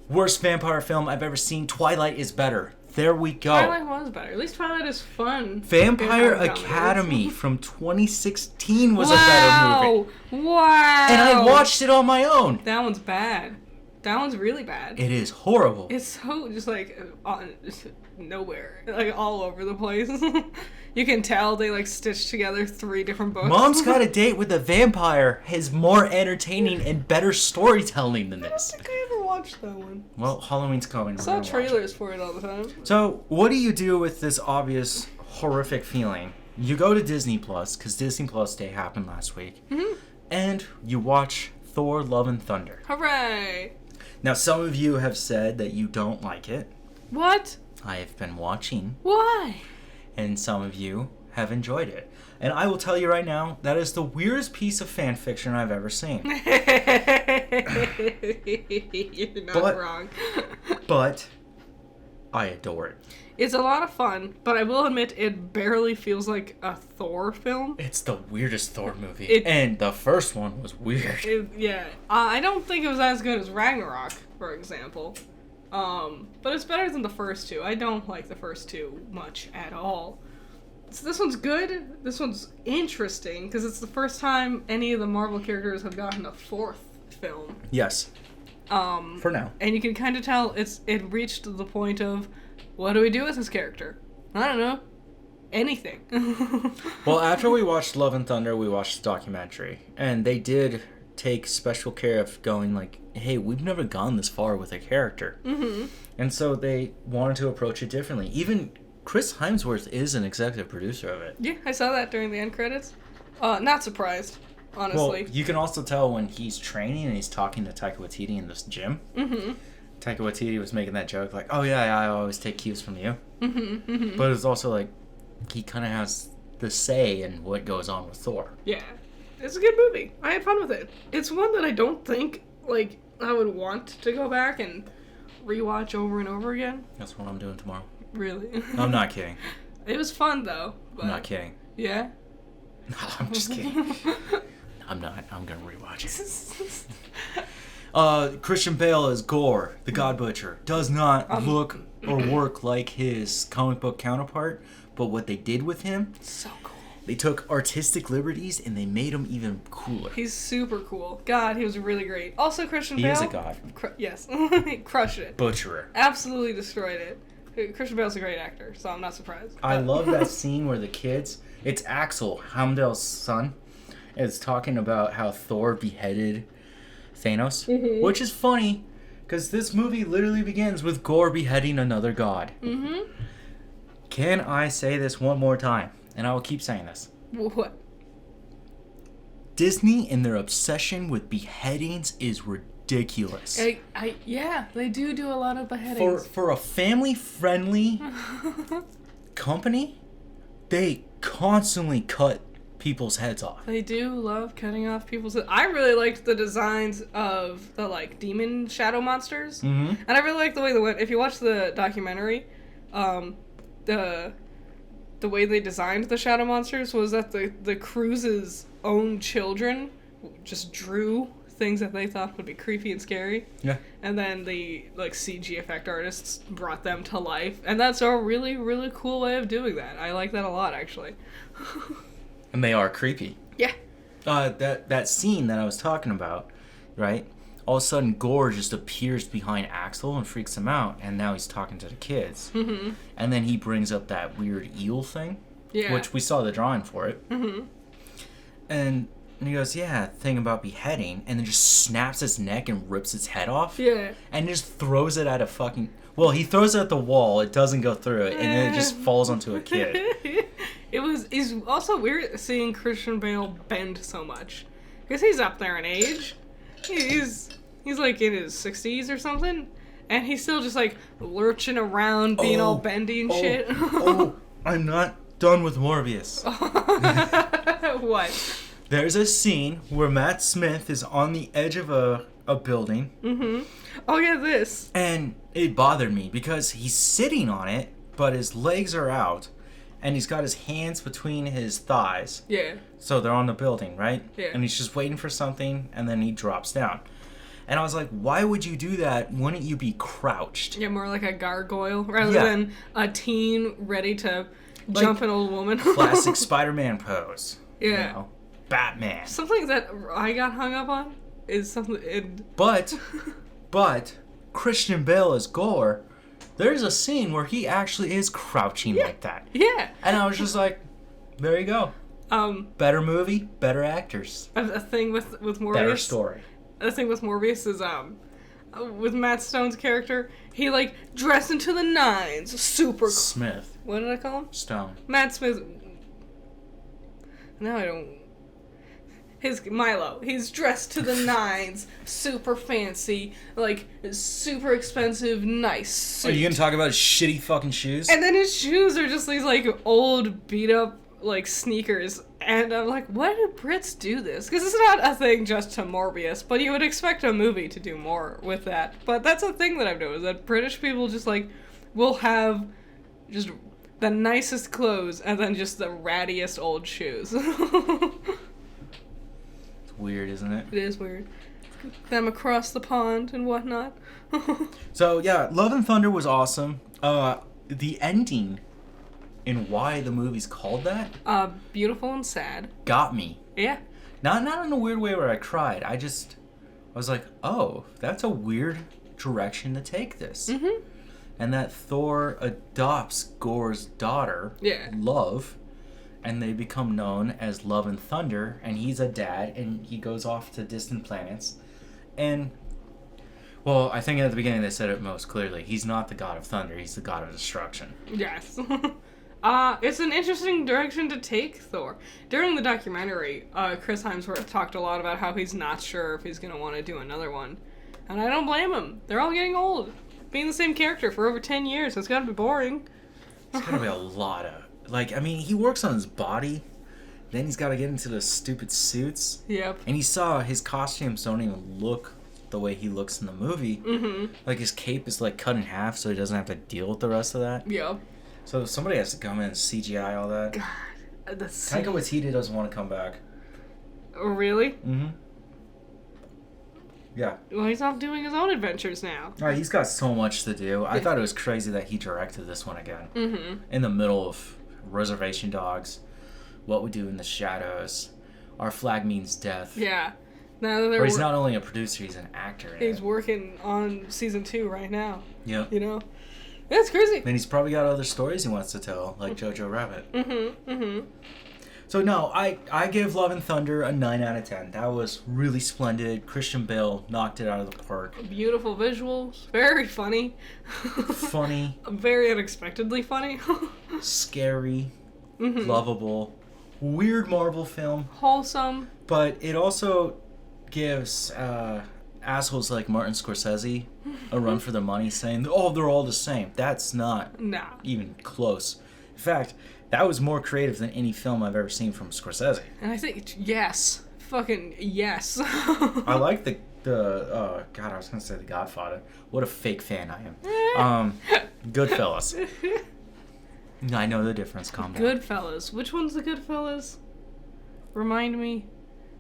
Worst vampire film I've ever seen. Twilight is better. There we go. Twilight was better. At least Twilight is fun. Vampire Academy from 2016 was a better movie. Wow. And I watched it on my own. That one's bad. That one's really bad. It is horrible. It's so just like nowhere, like all over the place. You can tell they like stitched together 3 different books. Mom's Got a Date with a Vampire has more entertaining and better storytelling than this. I don't think I ever watched that one. Well, Halloween's coming. I saw trailers for it all the time. So, what do you do with this obvious horrific feeling? You go to Disney Plus, because Disney Plus Day happened last week, and you watch Thor: Love and Thunder. Hooray! Now, some of you have said that you don't like it. What? I have been watching. Why? And some of you have enjoyed it. And I will tell you right now, that is the weirdest piece of fan fiction I've ever seen. You're not wrong. But I adore it. It's a lot of fun, but I will admit it barely feels like a Thor film. It's the weirdest Thor movie. And the first one was weird. Yeah. I don't think it was as good as Ragnarok, for example. But it's better than the first 2. I don't like the first 2 much at all. So this one's good. This one's interesting, because it's the first time any of the Marvel characters have gotten a 4th film. Yes. For now. And you can kind of tell it reached the point of, what do we do with this character? I don't know. Anything. Well, after we watched Love and Thunder, we watched the documentary. And they did take special care of going like, hey, we've never gone this far with a character. And so they wanted to approach it differently. Even Chris Hemsworth is an executive producer of it. Yeah, I saw that during the end credits. Not surprised, honestly. Well, you can also tell when he's training and he's talking to Taika Waititi in this gym. Taika Waititi was making that joke like, oh yeah, I always take cues from you. But it's also like, he kind of has the say in what goes on with Thor. Yeah. It's a good movie. I had fun with it. It's one that I don't think, like, I would want to go back and rewatch over and over again. That's what I'm doing tomorrow. Really? I'm not kidding. It was fun, though. But... I'm not kidding. Yeah? No, I'm just kidding. I'm not. I'm going to rewatch it. Christian Bale as Gore, the God Butcher, does not look or work like his comic book counterpart, but what they did with him... So cool. They took artistic liberties and they made him even cooler. He's super cool. God, he was really great. Also, Christian Bale. He is a god. Yes. Crushed it. Butcherer. Absolutely destroyed it. Christian Bale's a great actor, so I'm not surprised. I love that scene where the kids, it's Axel, Heimdall's son, is talking about how Thor beheaded Thanos, which is funny because this movie literally begins with Gore beheading another god. Can I say this one more time? And I will keep saying this. What? Disney and their obsession with beheadings is ridiculous. Yeah, they do a lot of beheadings. For a family-friendly company, they constantly cut people's heads off. They do love cutting off people's heads. I really liked the designs of the, like, demon shadow monsters. And I really liked the way they went. If you watch the documentary, the way they designed the shadow monsters was that the crew's own children just drew things that they thought would be creepy and scary. Yeah. And then the, like, CG effect artists brought them to life. And that's a really, really cool way of doing that. I like that a lot, actually. And they are creepy. Yeah. That scene that I was talking about, right? all of a sudden Gore just appears behind Axel and freaks him out, and now he's talking to the kids. Mm-hmm. And then he brings up that weird eel thing, Yeah. which we saw the drawing for it. Mm-hmm. And he goes, yeah, thing about beheading, and then just snaps its neck and rips its head off. Yeah. And just throws it at a fucking... Well, he throws it at the wall, it doesn't go through it, and then it just falls onto a kid. It's also weird seeing Christian Bale bend so much. Because he's up there in age. He's like in his 60s or something. And he's still just like lurching around, being all bendy and shit. I'm not done with Morbius. What? There's a scene where Matt Smith is on the edge of a building. Mm-hmm. Oh, yeah, this. And it bothered me because he's sitting on it, but his legs are out. And he's got his hands between his thighs. Yeah. So they're on the building, right? Yeah. And he's just waiting for something, and then he drops down. And I was like, why would you do that? Wouldn't you be crouched? Yeah, more like a gargoyle rather than a teen ready to Like, jump an old woman. Classic Spider-Man pose. Yeah. You know? Batman. Something that I got hung up on is something... But Christian Bale as Gore, there's a scene where he actually is crouching like that. Yeah. And I was just like, there you go. Better movie, better actors. A thing with Morbius... Better story. The thing with Morbius is, with Matt Stone's character, he, like, dressed into the nines, super... Smith. What did I call him? Stone. Matt Smith... No, I don't... Milo. He's dressed to the nines, super fancy, like, super expensive, nice suit. Are you gonna talk about his shitty fucking shoes? And then his shoes are just these, like, old, beat-up, like, sneakers. And I'm like, why do Brits do this? Because it's not a thing just to Morbius, but you would expect a movie to do more with that. But that's a thing that I've noticed, that British people just, like, will have just the nicest clothes and then just the rattiest old shoes. It's weird, isn't it? It is weird. Them across the pond and whatnot. So, yeah, Love and Thunder was awesome. The ending and why the movie's called that Beautiful and sad. got me. Yeah. Not in a weird way where I cried. I was like, oh, that's a weird direction to take this. Mm-hmm. And that Thor adopts Gore's daughter, Yeah. Love, and they become known as Love and Thunder, and he's a dad, and he goes off to distant planets. And, well, I think at the beginning they said it most clearly. He's not the god of thunder, he's the god of destruction. Yes. It's an interesting direction to take Thor. During the documentary, Chris Hemsworth talked a lot about how he's not sure if he's going to want to do another one. And I don't blame him. They're all getting old. Being the same character for over 10 years, it's got to be boring. It's got to be a lot of... Like, I mean, he works on his body, then he's got to get into those stupid suits. Yep. And he saw his costumes don't even look the way he looks in the movie. Mm-hmm. Like, his cape is, like, cut in half so he doesn't have to deal with the rest of that. Yep. So somebody has to come in and CGI all that. God. That's... Taika Waititi doesn't want to come back. Oh, really? Mm-hmm. Yeah. Well, he's off doing his own adventures now. All right, he's got so much to do. I thought it was crazy that he directed this one again. Mm-hmm. In the middle of Reservation Dogs, What We Do in the Shadows, Our Flag Means Death. Yeah. Now that Where he's not only a producer, he's an actor. He's working on season 2 right now. Yeah. You know? That's crazy. And he's probably got other stories he wants to tell, like Jojo Rabbit. Mm-hmm. Mm-hmm. So no, I give Love and Thunder a 9 out of 10. That was really splendid. Christian Bale knocked it out of the park. Beautiful visuals. Very funny. Funny. Very unexpectedly funny. Scary. Mm-hmm. Lovable. Weird Marvel film. Wholesome. But it also gives assholes like Martin Scorsese a run for their money, saying, oh, they're all the same. That's not even close. In fact, that was more creative than any film I've ever seen from Scorsese. And I think, yes. Fucking yes. I like the God, I was going to say The Godfather. What a fake fan I am. Goodfellas. I know the difference, calm down. Goodfellas. Which one's the Goodfellas? Remind me.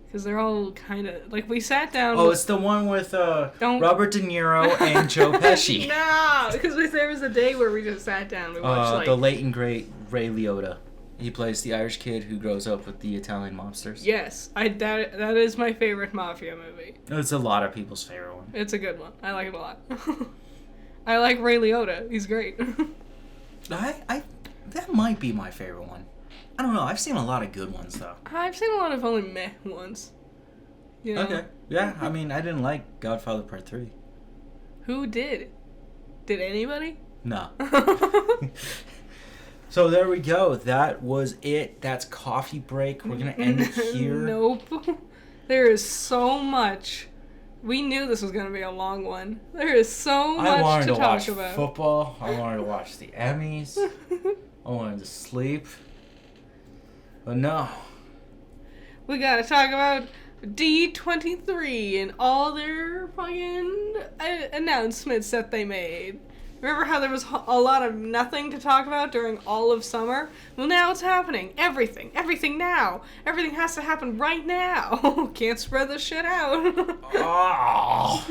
Because they're all kind of... Like, we sat down... Oh, it's the one with Robert De Niro and Joe Pesci. No! Because there was a day where we just sat down. We watched, the late and great Ray Liotta. He plays the Irish kid who grows up with the Italian mobsters. Yes, that is my favorite mafia movie. It's a lot of people's favorite one. It's a good one. I like it a lot. I like Ray Liotta. He's great. That might be my favorite one. I don't know. I've seen a lot of good ones though. I've seen a lot of only meh ones. You know? Okay. Yeah. I mean, I didn't like Godfather Part 3. Who did? Did anybody? No. So there we go. That was it. That's coffee break. We're gonna end it here. Nope. There is so much. We knew this was gonna be a long one. There is so much to talk about. Football. I wanted to watch the Emmys. I wanted to sleep. But no. We gotta talk about D23 and all their fucking announcements that they made. Remember how there was a lot of nothing to talk about during all of summer? Well, now it's happening. Everything. Everything now. Everything has to happen right now. Can't spread this shit out. Oh.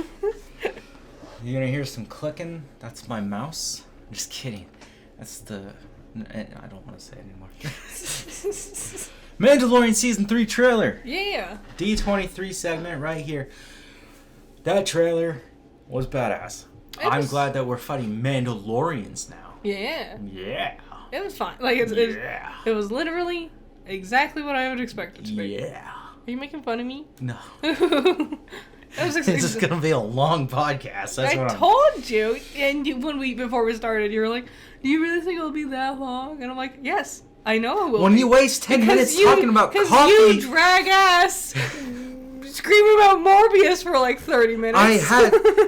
You're gonna hear some clicking? That's my mouse. I'm just kidding. That's the... I don't want to say it anymore. Mandalorian Season 3 trailer. Yeah. D23 segment right here. That trailer was badass. I'm glad that we're fighting Mandalorians now. Yeah. Yeah. It was fine. Like, it was literally exactly what I would expect it to be. Yeah. Are you making fun of me? No. This is going to be a long podcast. That's I told you. And before we started, you were like, do you really think it'll be that long? And I'm like, yes, I know it will. When you waste 10 minutes talking about coffee. Because you drag ass screaming about Morbius for like 30 minutes.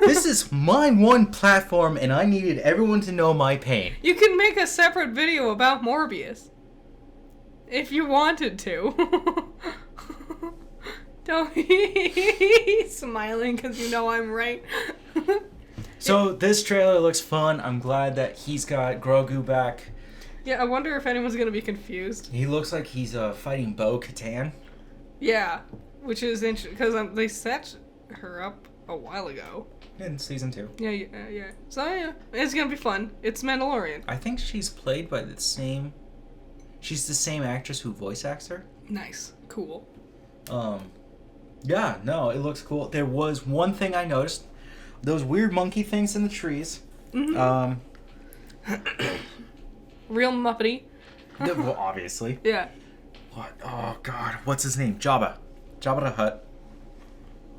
This is my one platform and I needed everyone to know my pain. You can make a separate video about Morbius. If you wanted to. Don't be smiling because you know I'm right. So this trailer looks fun. I'm glad that he's got Grogu back. Yeah, I wonder if anyone's going to be confused. He looks like he's fighting Bo-Katan. Yeah, which is interesting because they set her up a while ago. In Season 2. Yeah. So yeah, it's going to be fun. It's Mandalorian. I think she's played by she's the same actress who voice acts her. Nice. Cool. Yeah, no, it looks cool. There was one thing I noticed. Those weird monkey things in the trees. Mm-hmm. Real Muppety. Well, obviously. Yeah. What? Oh, God. What's his name? Jabba. Jabba the Hutt.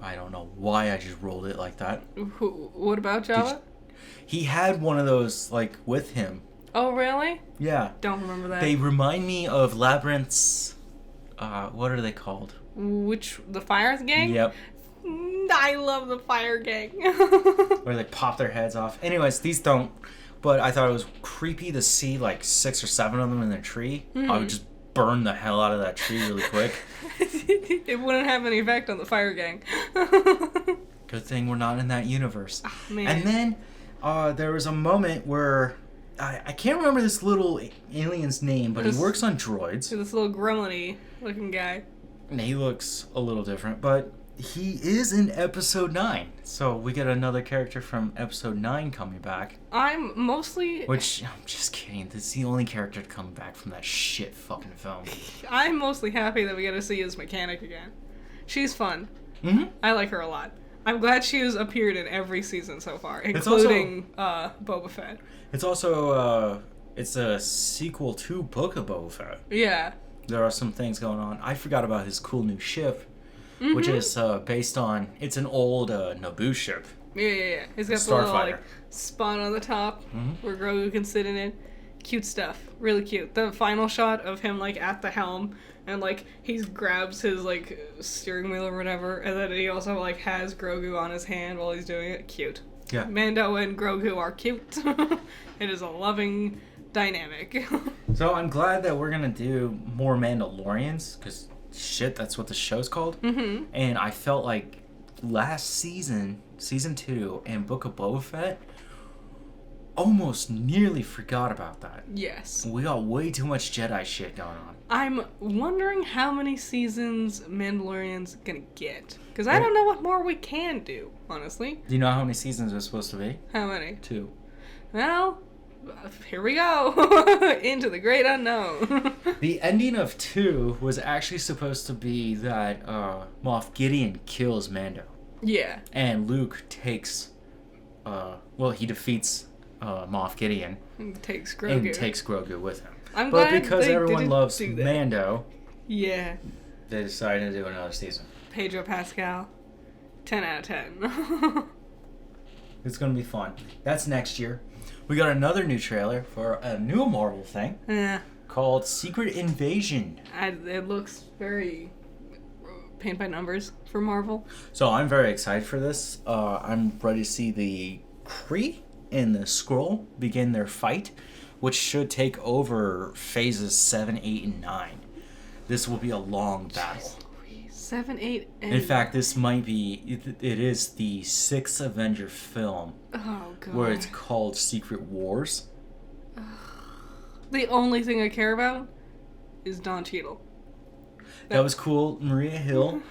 I don't know why I just rolled it like that. What about Jabba? He had one of those, like, with him. Oh, really? Yeah. Don't remember that. They remind me of Labyrinth's... what are they called? The Fire Gang? Yep. I love the Fire Gang. Where they pop their heads off. Anyways, these don't. But I thought it was creepy to see like 6 or 7 of them in a tree. I would just burn the hell out of that tree really quick. It wouldn't have any effect on the Fire Gang. Good thing we're not in that universe. Oh, man. And then there was a moment where I can't remember this little alien's name, but he works on droids. This little gremlin-y looking guy. And he looks a little different, but he is in episode 9. So we get another character from episode 9 coming back. I'm mostly... Which, I'm just kidding. This is the only character to come back from that shit fucking film. I'm mostly happy that we get to see his mechanic again. She's fun. Mm-hmm. I like her a lot. I'm glad she has appeared in every season so far, including Boba Fett. It's also, it's a sequel to Book of Boba Fett. Yeah. There are some things going on. I forgot about his cool new ship, which is based on... It's an old Naboo ship. Yeah. He's got the little, like, spawn on the top where Grogu can sit in it. Cute stuff. Really cute. The final shot of him, like, at the helm, and, like, he grabs his, like, steering wheel or whatever, and then he also, like, has Grogu on his hand while he's doing it. Cute. Yeah. Mando and Grogu are cute. It is a loving dynamic. So I'm glad that we're gonna do more Mandalorians, because shit, that's what the show's called. Mm-hmm. And I felt like last season, Season 2, and Book of Boba Fett, almost nearly forgot about that. Yes. We got way too much Jedi shit going on. I'm wondering how many seasons Mandalorian's gonna get. Because I don't know what more we can do, honestly. Do you know how many seasons there's supposed to be? How many? 2. Well, here we go. Into the great unknown. The ending of 2 was actually supposed to be that Moff Gideon kills Mando. Yeah. And Luke takes... he defeats Moff Gideon. And takes Grogu with him. But because everyone loves Mando... Yeah. They decided to do another season. Pedro Pascal. 10 out of 10. It's going to be fun. That's next year. We got another new trailer for a new Marvel thing. Yeah. Called Secret Invasion. It looks very paint by numbers for Marvel. So I'm very excited for this. I'm ready to see the Kree and the Skrull begin their fight, which should take over phases 7, 8, and 9. This will be a long battle. 7, 8, and... In fact, this might be... It is the 6th Avenger film. Oh, God. Where it's called Secret Wars. The only thing I care about is Don Cheadle. That was cool. Maria Hill,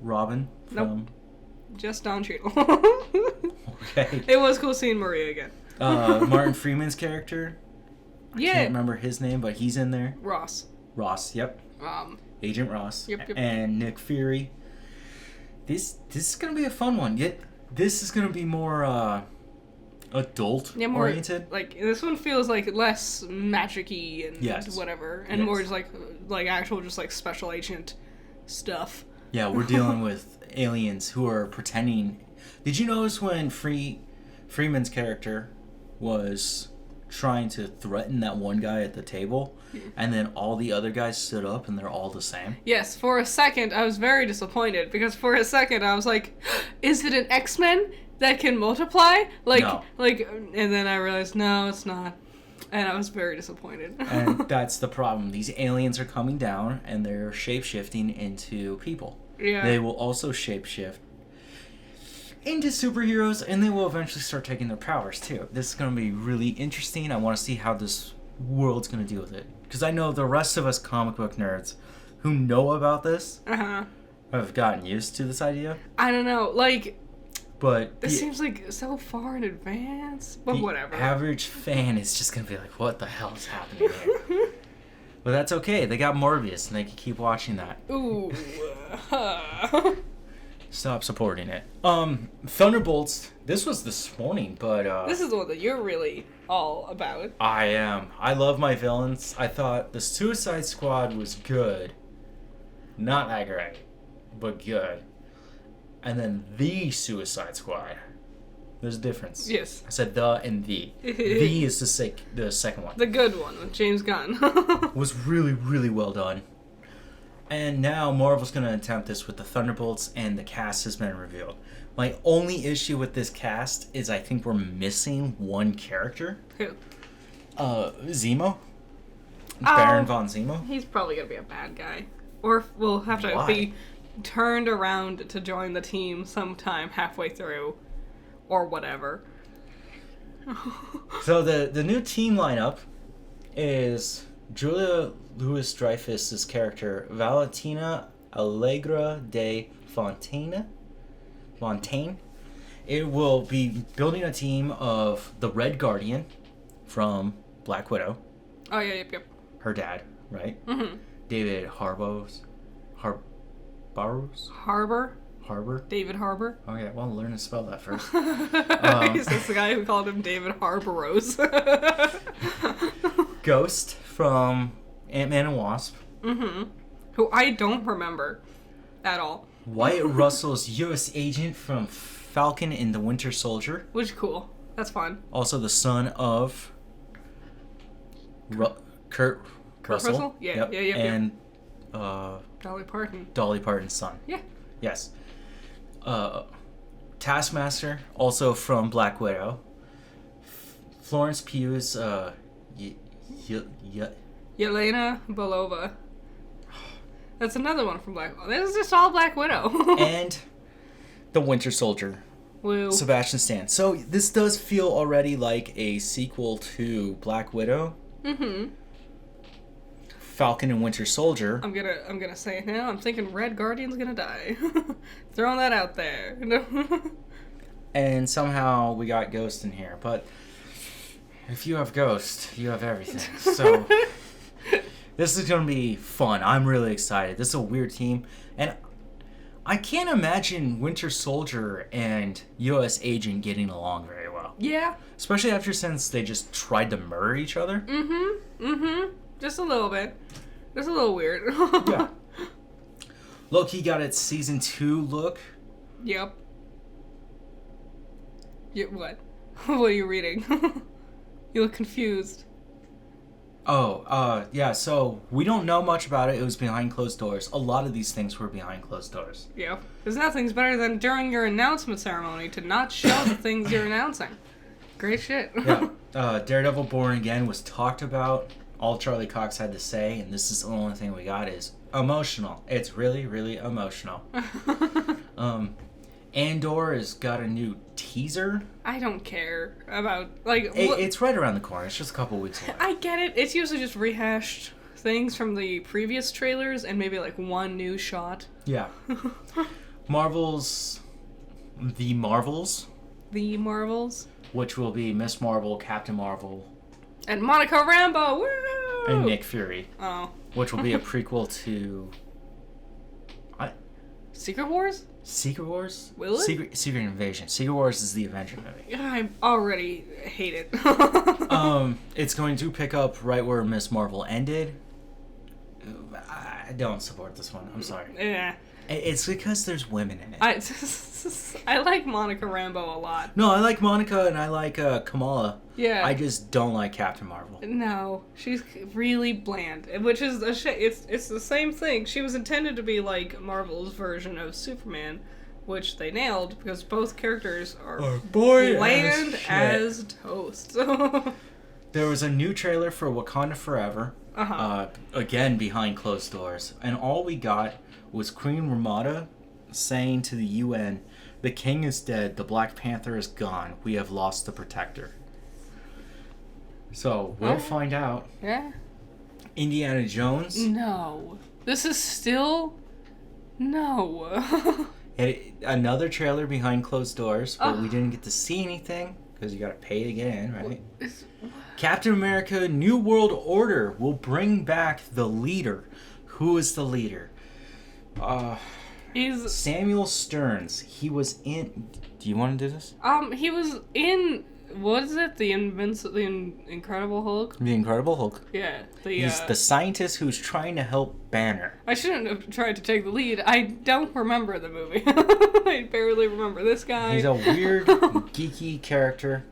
Robin from... Nope. Just Don Cheadle. Okay. It was cool seeing Maria again. Martin Freeman's character. I can't remember his name, but he's in there. Ross, yep. Agent Ross. Yep. And Nick Fury. This is gonna be a fun one. This is gonna be more adult oriented. Like this one feels like less magic-y and whatever, and more just like actual just like special agent stuff. Yeah, we're dealing with aliens who are pretending. Did you notice when Freeman's character was trying to threaten that one guy at the table, and then all the other guys stood up and they're all the same? Yes, for a second I was very disappointed, because for a second I was like, is it an X-Men that can multiply? No. And then I realized, no, it's not. And I was very disappointed. And that's the problem. These aliens are coming down and they're shape-shifting into people. Yeah. They will also shape-shift into superheroes, and they will eventually start taking their powers too. This is going to be really interesting. I want to see how this world's going to deal with it, because I know the rest of us comic book nerds who know about this have gotten used to this idea. I don't know, but it seems like so far in advance, but whatever. Average fan is just going to be like, what the hell is happening here? But that's okay. They got Morbius, and they can keep watching that. Ooh. Stop supporting it. Thunderbolts. This was this morning, but this is the one that you're really all about. I am. I love my villains. I thought the Suicide Squad was good. Not that great, but good. And then the Suicide Squad. There's a difference. Yes. I said the and the. The is the second one. The good one with James Gunn. Was really, really well done. And now Marvel's going to attempt this with the Thunderbolts, and the cast has been revealed. My only issue with this cast is I think we're missing one character. Who? Zemo. Baron von Zemo. He's probably going to be a bad guy. Or we'll have to be turned around to join the team sometime halfway through. Or whatever. So the new team lineup is Julia Louis-Dreyfus's character Valentina Allegra de Fontaine. It will be building a team of the Red Guardian from Black Widow. Oh yeah, yep. Her dad, right? Mm-hmm. David Harbour. David Harbour. Okay, well, learn to spell that first. He's just the guy who called him David Harbourose. Ghost from Ant-Man and Wasp. Mm-hmm. Who I don't remember at all. Wyatt Russell's U.S. agent from Falcon and the Winter Soldier. Which is cool. That's fun. Also the son of Kurt Russell. Yeah. And Dolly Parton. Dolly Parton's son. Yeah. Yes. Taskmaster, also from Black Widow. Florence Pugh's Yelena Belova. That's another one from Black Widow. This is just all Black Widow. And the Winter Soldier. Woo. Sebastian Stan. So this does feel already like a sequel to Black Widow. Mm-hmm. Falcon and Winter Soldier. I'm gonna say it now. I'm thinking Red Guardian's gonna die. Throwing that out there. And somehow we got Ghost in here, but If you have Ghost, you have everything. So this is going to be fun. I'm really excited. This is a weird team. And I can't imagine Winter Soldier and U.S. Agent getting along very well. Yeah. Especially since they just tried to murder each other. Just a little bit. Just a little weird. Yeah. Loki got its season 2 look. Yep. What? What are you reading? You look confused. Oh, yeah, so we don't know much about it. It was behind closed doors. A lot of these things were behind closed doors. Yeah. Because nothing's better than during your announcement ceremony to not show the things you're announcing. Great shit. Yeah. Daredevil Born Again was talked about. All Charlie Cox had to say, and this is the only thing we got, is emotional. It's really, really emotional. Andor has got a new teaser. I don't care about, like... It's right around the corner. It's just a couple weeks away. I get it. It's usually just rehashed things from the previous trailers and maybe, like, one new shot. Yeah. Marvel's... The Marvels. The Marvels. Which will be Miss Marvel, Captain Marvel... And Monica Rambeau! Woo! And Nick Fury. Oh. Which will be a prequel to... Secret Wars? Secret Wars? Will it? Secret Invasion. Secret Wars is the Avenger movie. I already hate it. It's going to pick up right where Miss Marvel ended. I don't support this one. I'm sorry. Yeah. It's because there's women in it. I like Monica Rambeau a lot. No, I like Monica and I like Kamala. Yeah. I just don't like Captain Marvel. No, she's really bland, which is a shame. It's the same thing. She was intended to be like Marvel's version of Superman, which they nailed because both characters are bland as toast. There was a new trailer for Wakanda Forever. Again, behind closed doors. And all we got was Queen Ramada saying to the UN, "The king is dead, the Black Panther is gone, we have lost the protector." So, we'll find out. Yeah. Indiana Jones. No. This is still... No. Another trailer behind closed doors, but we didn't get to see anything, because you gotta pay to get in, right? Captain America New World Order will bring back the leader. Who is the leader? He's Samuel Stearns. He was in... Do you want to do this? He was in... What is it? The Incredible Hulk? The Incredible Hulk. Yeah. He's the scientist who's trying to help Banner. I shouldn't have tried to take the lead. I don't remember the movie. I barely remember this guy. He's a weird, geeky character.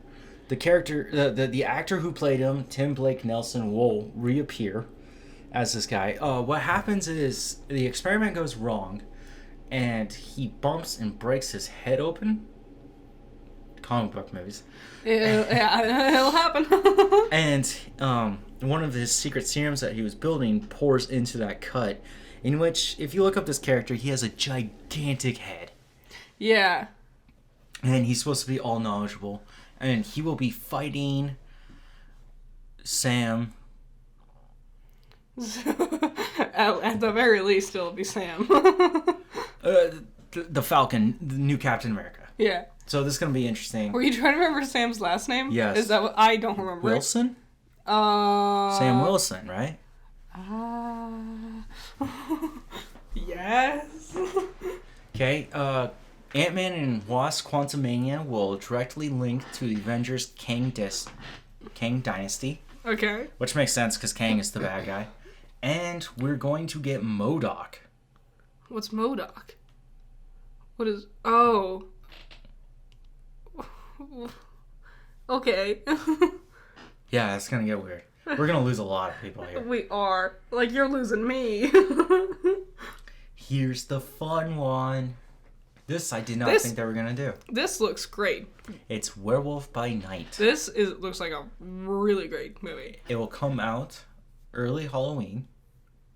The actor who played him, Tim Blake Nelson, will reappear as this guy. What happens is the experiment goes wrong, and he bumps and breaks his head open. Comic book movies. It'll happen. And one of his secret serums that he was building pours into that cut, in which, if you look up this character, he has a gigantic head. Yeah. And he's supposed to be all knowledgeable. And he will be fighting Sam. At the very least, it'll be Sam. The Falcon, the new Captain America. Yeah. So this is going to be interesting. Were you trying to remember Sam's last name? Yes. Is that what... I don't remember. Wilson? Sam Wilson, right? Yes. Okay, Ant-Man and Wasp Quantumania will directly link to the Avengers Kang Dynasty. Okay. Which makes sense, because Kang is the bad guy. And we're going to get MODOK. What's MODOK? What is... Oh... Okay. Yeah, it's gonna get weird. We're gonna lose a lot of people here. We are. Like, you're losing me. Here's the fun one. This I did not think they were gonna do. This looks great. It's Werewolf by Night. Looks like a really great movie. It will come out early Halloween,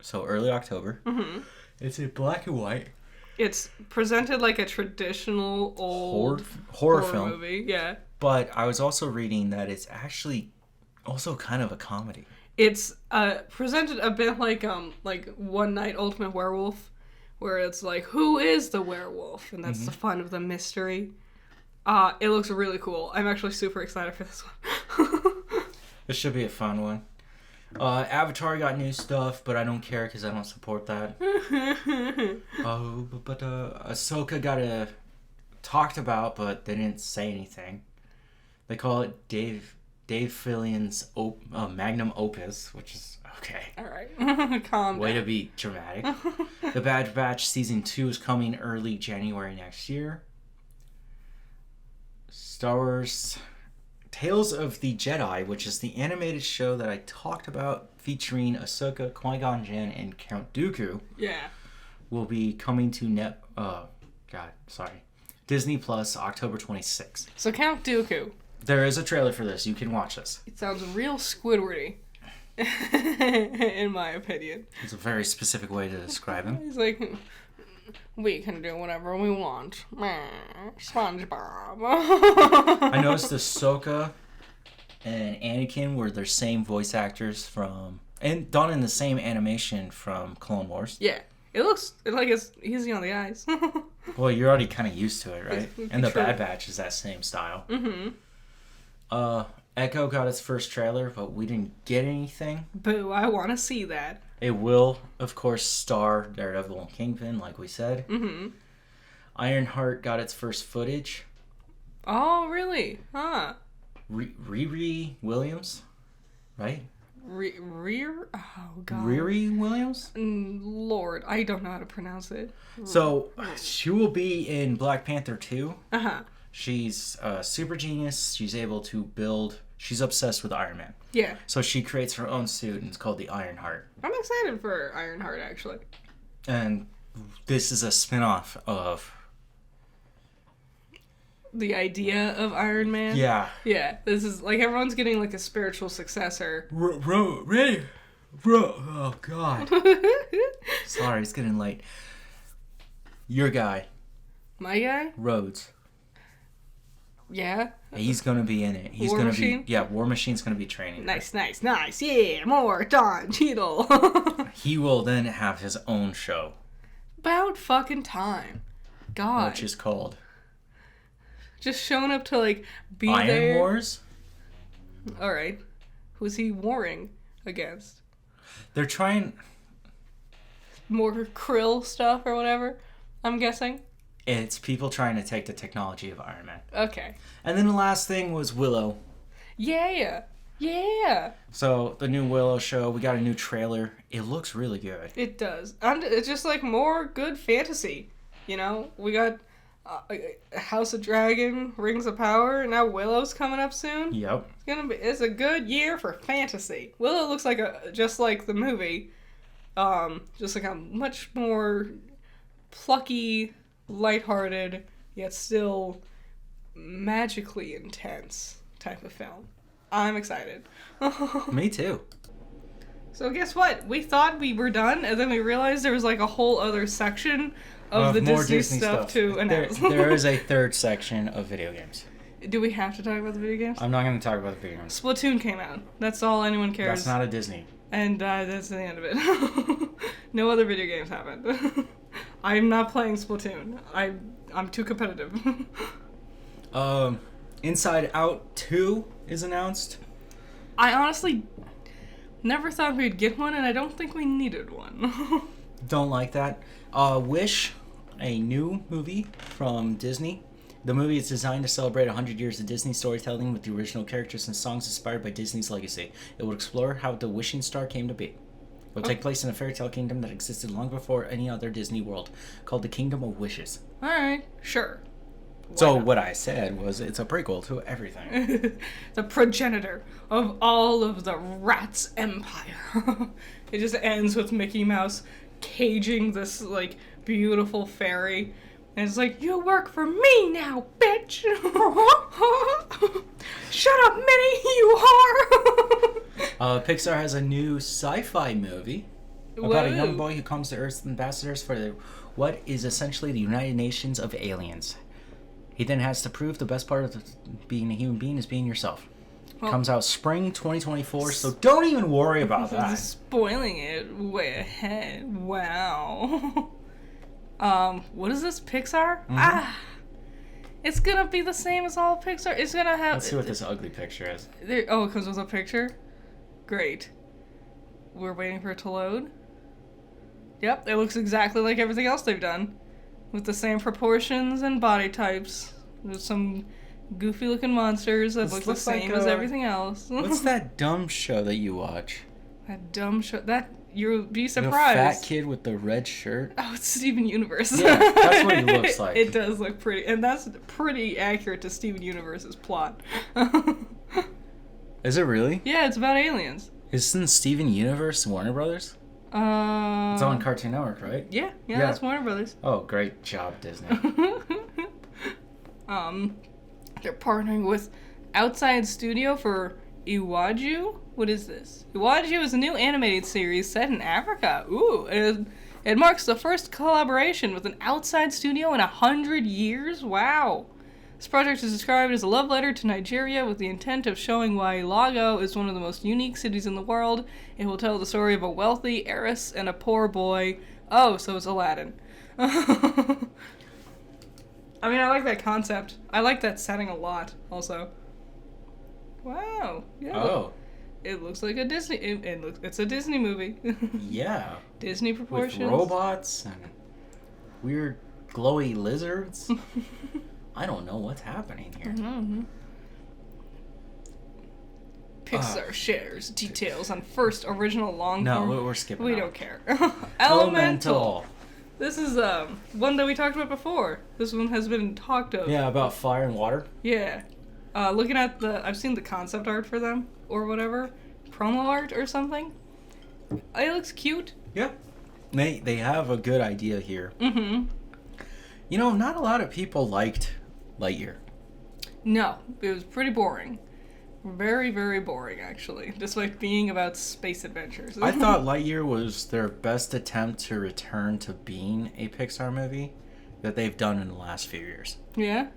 so early October. Mm-hmm. It's in black and white. It's presented like a traditional old horror film movie. Yeah. But I was also reading that it's actually also kind of a comedy. It's presented a bit like One Night Ultimate Werewolf, where it's like, who is the werewolf? And that's the fun of the mystery. It looks really cool. I'm actually super excited for this one. This should be a fun one. Avatar got new stuff, but I don't care because I don't support that. But Ahsoka got talked about, but they didn't say anything. They call it Dave Fillion's magnum opus, which is okay. All right, calm Way down. to be dramatic. The Bad Batch Season 2 is coming early January next year. Star Wars Tales of the Jedi, which is the animated show that I talked about featuring Ahsoka, Qui-Gon Jinn, and Count Dooku. Yeah. Will be coming to Disney Plus October 26th. So Count Dooku. There is a trailer for this. You can watch this. It sounds real Squidwardy, in my opinion. It's a very specific way to describe him. He's like, we can do whatever we want. SpongeBob. I noticed Ahsoka and Anakin were their same voice actors and done in the same animation from Clone Wars. Yeah. It looks like it's easy on the eyes. Well, you're already kind of used to it, right? And the True. Bad Batch is that same style. Mm-hmm. Echo got its first trailer, but we didn't get anything. Boo, I want to see that. It will, of course, star Daredevil and Kingpin, like we said. Mm-hmm. Ironheart got its first footage. Oh, really? Huh. Riri Williams, right? Rear? Oh, God. Riri Williams? Lord, I don't know how to pronounce it. So, she will be in Black Panther 2. Uh-huh. She's a super genius. She's able to build... She's obsessed with Iron Man. Yeah. So she creates her own suit, and it's called the Ironheart. I'm excited for Ironheart, actually. And this is a spin-off of... The idea of Iron Man? Yeah. Yeah, this is, like, everyone's getting, like, a spiritual successor. Oh, God. Sorry, it's getting late. Your guy, My guy? Rhodes. Yeah. He's going to be in it. He's War gonna Machine? be... Yeah, War Machine's going to be training her. Nice. Yeah, more Don Cheadle. He will then have his own show, About fucking time. God. which is called Just showing up to, like, be Iron there. Wars. Alright. Who's he warring against? They're trying... More Krill stuff or whatever, I'm guessing? It's people trying to take the technology of Iron Man. Okay. And then the last thing was Willow. Yeah. So, the new Willow show, we got a new trailer. It looks really good. It does. And it's just, like, more good fantasy. You know? We got House of Dragon, Rings of Power, and now Willow's coming up soon. Yep. It's a good year for fantasy. Willow looks like just like the movie. Just like a much more plucky, lighthearted, yet still magically intense type of film. I'm excited. Me too. So guess what? We thought we were done, and then we realized there was like a whole other section of the more Disney stuff to announce. There is a third section of video games. Do we have to talk about the video games? I'm not going to talk about the video games. Splatoon came out. That's all anyone cares. That's not a Disney. And that's the end of it. No other video games happened. I'm not playing Splatoon. I'm too competitive. Inside Out 2 is announced. I honestly never thought we'd get one, and I don't think we needed one. Don't like that. Wish, a new movie from Disney. The movie is designed to celebrate 100 years of Disney storytelling with the original characters and songs inspired by Disney's legacy. It will explore how the wishing star came to be. It will take place in a fairy tale kingdom that existed long before any other Disney world, called the Kingdom of Wishes. Alright, sure. So what I said was it's a prequel to everything. The progenitor of all of the rats' empire. It just ends with Mickey Mouse caging this, like, beautiful fairy. And it's like, you work for me now, bitch! Shut up, Minnie, you whore! Pixar has a new sci-fi movie about a young boy who comes to Earth's ambassadors for what is essentially the United Nations of aliens. He then has to prove the best part of being a human being is being yourself. Well, comes out spring 2024, so don't even worry about that. Spoiling it way ahead. Wow. What is this, Pixar? Mm-hmm. It's gonna be the same as all Pixar. It's gonna have... Let's see what this ugly picture is. It comes with a picture? Great. We're waiting for it to load. Yep, it looks exactly like everything else they've done. With the same proportions and body types. There's some goofy-looking monsters that look the same as everything else. What's that dumb show that you watch? That dumb show... You'll be surprised. The fat kid with the red shirt? Oh, it's Steven Universe. Yeah, that's what he looks like. It does look pretty. And that's pretty accurate to Steven Universe's plot. Is it really? Yeah, it's about aliens. Isn't Steven Universe Warner Brothers? It's on Cartoon Network, right? Yeah, that's Warner Brothers. Oh, great job, Disney. They're partnering with Outside Studio for Iwaju? What is this? Iwaju is a new animated series set in Africa. Ooh, it marks the first collaboration with an outside studio in 100 years? Wow. This project is described as a love letter to Nigeria with the intent of showing why Lagos is one of the most unique cities in the world. It will tell the story of a wealthy heiress and a poor boy. Oh, so it's Aladdin. I mean, I like that concept. I like that setting a lot, also. Wow. Yeah. Oh. It looks like a Disney... It's a Disney movie. Yeah. Disney proportions. With robots and weird glowy lizards. I don't know what's happening here. Mm-hmm. Pixar shares details on first original long form. No, we're skipping. We don't care. Elemental. This is one that we talked about before. This one has been talked of. Yeah, about fire and water. Yeah. Looking at I've seen the concept art for them, or whatever. Promo art or something. It looks cute. Yeah. They have a good idea here. Mm-hmm. You know, not a lot of people liked Lightyear. No, it was pretty boring. Very, very boring, actually. Despite being about space adventures. I thought Lightyear was their best attempt to return to being a Pixar movie that they've done in the last few years. Yeah?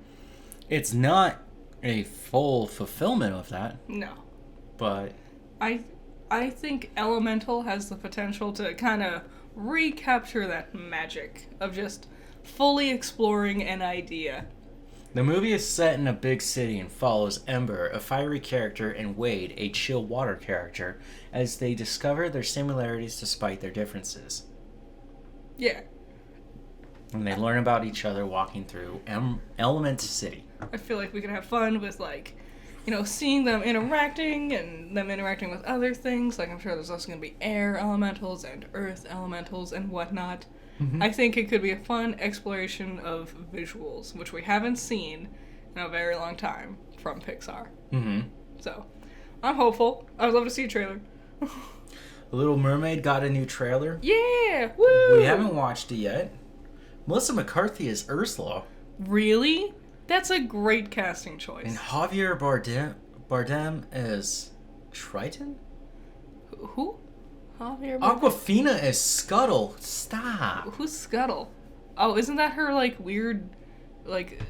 It's not a full fulfillment of that. No. But I think Elemental has the potential to kind of recapture that magic of just fully exploring an idea. the movie is set in a big city and follows Ember, a fiery character, and Wade, a chill water character, as they discover their similarities despite their differences. Yeah. And they learn about each other walking through Element City. I feel like we could have fun with, like, you know, seeing them interacting and them interacting with other things. Like, I'm sure there's also going to be air elementals and earth elementals and whatnot. Mm-hmm. I think it could be a fun exploration of visuals, which we haven't seen in a very long time from Pixar. Mm-hmm. So, I'm hopeful. I would love to see a trailer. The Little Mermaid got a new trailer. Yeah! Woo! We haven't watched it yet. Melissa McCarthy is Ursula. Really? That's a great casting choice. And Javier Bardem is Triton? Who? Javier Bardem? Awkwafina is Scuttle. Stop. Who's Scuttle? Oh, isn't that her, like, weird, like,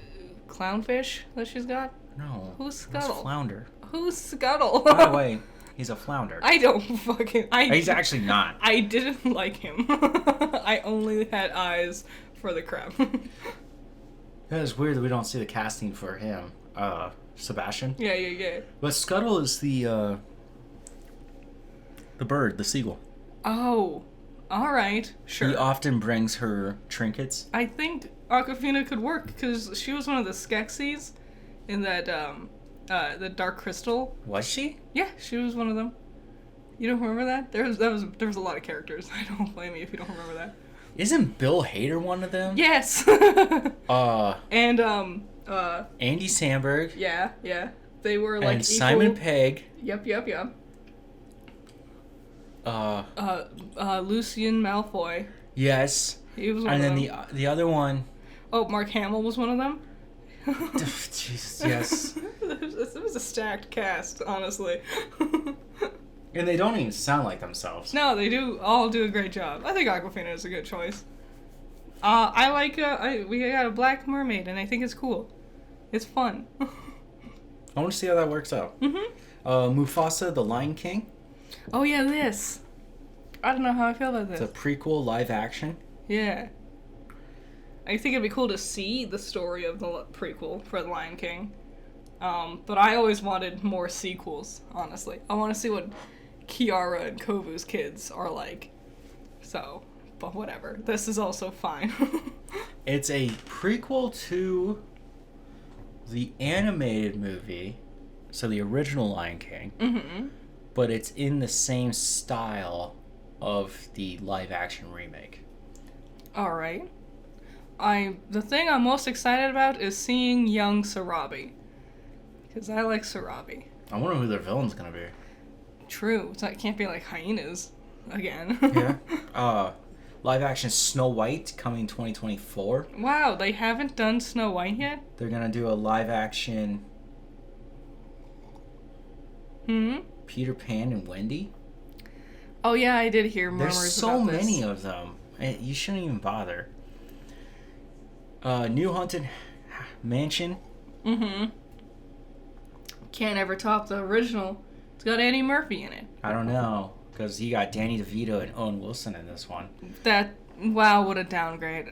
clownfish that she's got? No. Who's Scuttle? It's Flounder. Who's Scuttle? By the way, he's a flounder. I don't fucking... He's actually not. I didn't like him. I only had eyes for the crab. That is weird that we don't see the casting for him. Sebastian? Yeah. But Scuttle is the bird, the seagull. Oh, alright, sure. He often brings her trinkets. I think Awkwafina could work, because she was one of the Skeksis in that, the Dark Crystal. Was she? Yeah, she was one of them. You don't remember that? There was a lot of characters. I don't blame you if you don't remember that. Isn't Bill Hader one of them? Yes! And, Andy Samberg. Yeah. They were, like, and Simon equal... Pegg. Yep. Lucian Malfoy. Yes. He was one of them. And then the other one... Oh, Mark Hamill was one of them? Jesus, yes. It was a stacked cast, honestly. And they don't even sound like themselves. No, they all do a great job. I think Awkwafina is a good choice. I like, we got a black mermaid, and I think it's cool. It's fun. I want to see how that works out. Mm-hmm. Mufasa, the Lion King. Oh, yeah, this. I don't know how I feel about this. It's a prequel live action. Yeah. I think it'd be cool to see the story of the prequel for The Lion King. But I always wanted more sequels, honestly. I want to see what Kiara and Kovu's kids are like. So, but whatever. This is also fine. It's a prequel to the animated movie, so the original Lion King, Mm-hmm. but it's in the same style of the live-action remake. Alright. The thing I'm most excited about is seeing young Sarabi. Because I like Sarabi. I wonder who their villain's gonna be. True. So it can't be like hyenas again. Yeah. Live-action Snow White coming 2024. Wow, they haven't done Snow White yet? They're gonna do a live-action Peter Pan and Wendy. Oh yeah, I did hear murmurs There's so about this. many of them. You shouldn't even bother. New Haunted Mansion. Mm-hmm. Can't ever top the original. It's got Eddie Murphy in it. I don't know, because he got Danny DeVito and Owen Wilson in this one. Wow, what a downgrade.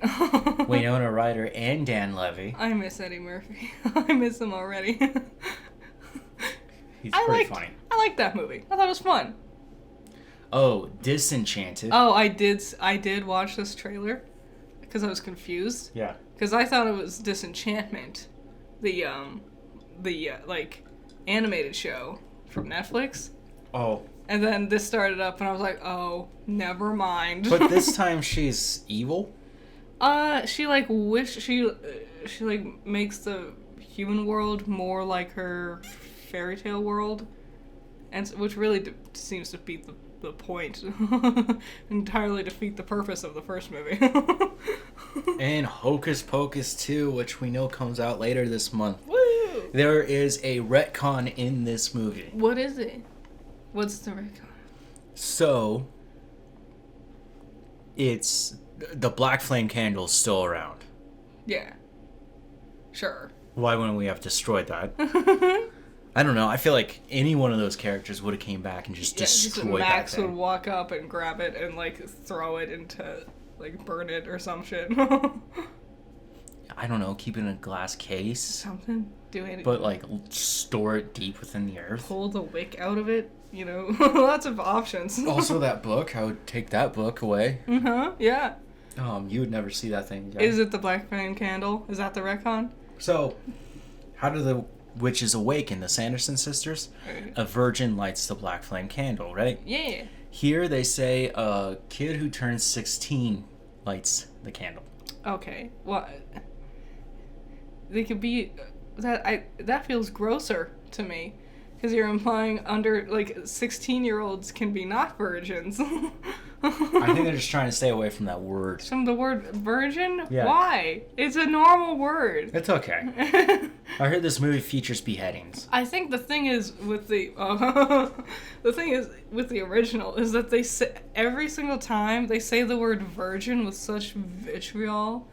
Winona Ryder and Dan Levy. I miss Eddie Murphy. I miss him already. He's pretty funny. I liked that movie. I thought it was fun. Oh, Disenchanted. Oh, I did watch this trailer because I was confused. Yeah. Because I thought it was Disenchantment, the like animated show from Netflix. Oh. And then this started up, and I was like, oh, never mind. But this time she's evil? She like she like makes the human world more like her fairy tale world, and which really seems to beat the point, entirely defeat the purpose of the first movie. And Hocus Pocus 2, which we know comes out later this month. Woo! There is a retcon in this movie. What is it? What's the retcon? So, it's the Black Flame Candle's still around. Yeah. Sure. Why wouldn't we have destroyed that? I don't know. I feel like any one of those characters would have came back and just destroyed that Max thing. would walk up and grab it and like throw it into like burn it or some shit. I don't know. Keep it in a glass case. Something. Do anything. But like store it deep within the earth. Pull the wick out of it. You know, lots of options. Also, that book. I would take that book away. Yeah. You would never see that thing again. Is it the Black Flame Candle? Is that the retcon? So, how do the witches awaken? The Sanderson sisters? A virgin lights the Black Flame Candle, right? Yeah. Here they say a kid who turns 16 lights the candle. Okay. Well, they could be that feels grosser to me. Because you're implying 16-year-olds can be not virgins. I think they're just trying to stay away from that word. From the word virgin? Yeah. Why? It's a normal word. It's okay. I heard this movie features beheadings. I think the thing is with the original is that they say every single time they say the word virgin with such vitriol.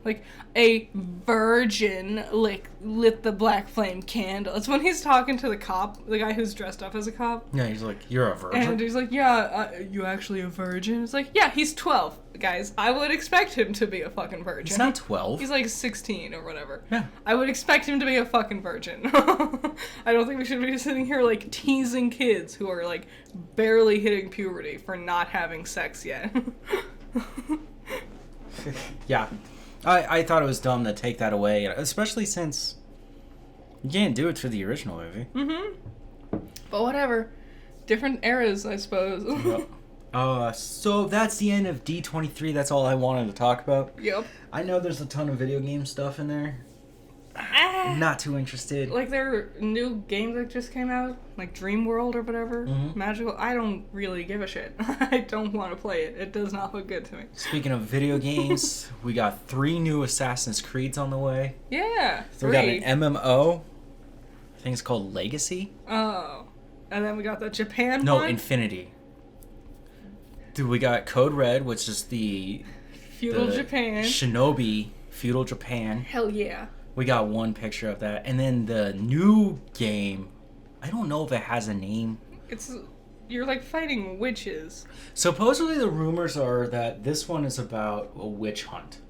Like, a virgin lit the black flame candle. It's when he's talking to the cop, the guy who's dressed up as a cop. Yeah, he's like, you're a virgin? And he's like, yeah, you actually a virgin? It's like, yeah, he's 12, guys. I would expect him to be a fucking virgin. He's not 12. He's like 16 or whatever. Yeah. I would expect him to be a fucking virgin. I don't think we should be sitting here, like, teasing kids who are, like, barely hitting puberty for not having sex yet. Yeah. I thought it was dumb to take that away, especially since you can't do it for the original movie. Mm-hmm. But whatever. Different eras, I suppose. Yep. So that's the end of D23. That's all I wanted to talk about. Yep. I know there's a ton of video game stuff in there. Not too interested. Like their new game that just came out, like Dream World or whatever, Magical. I don't really give a shit. I don't want to play it. It does not look good to me. Speaking of video games, we got 3 new Assassin's Creeds on the way. Yeah, 3. We got an MMO. I think it's called Legacy. Oh, and then we got the Japan No, one. Infinity. Dude, we got Code Red, which is the Feudal Japan. Shinobi Feudal Japan. Hell yeah. We got one picture of that. And then the new game, I don't know if it has a name. You're like fighting witches. Supposedly the rumors are that this one is about a witch hunt.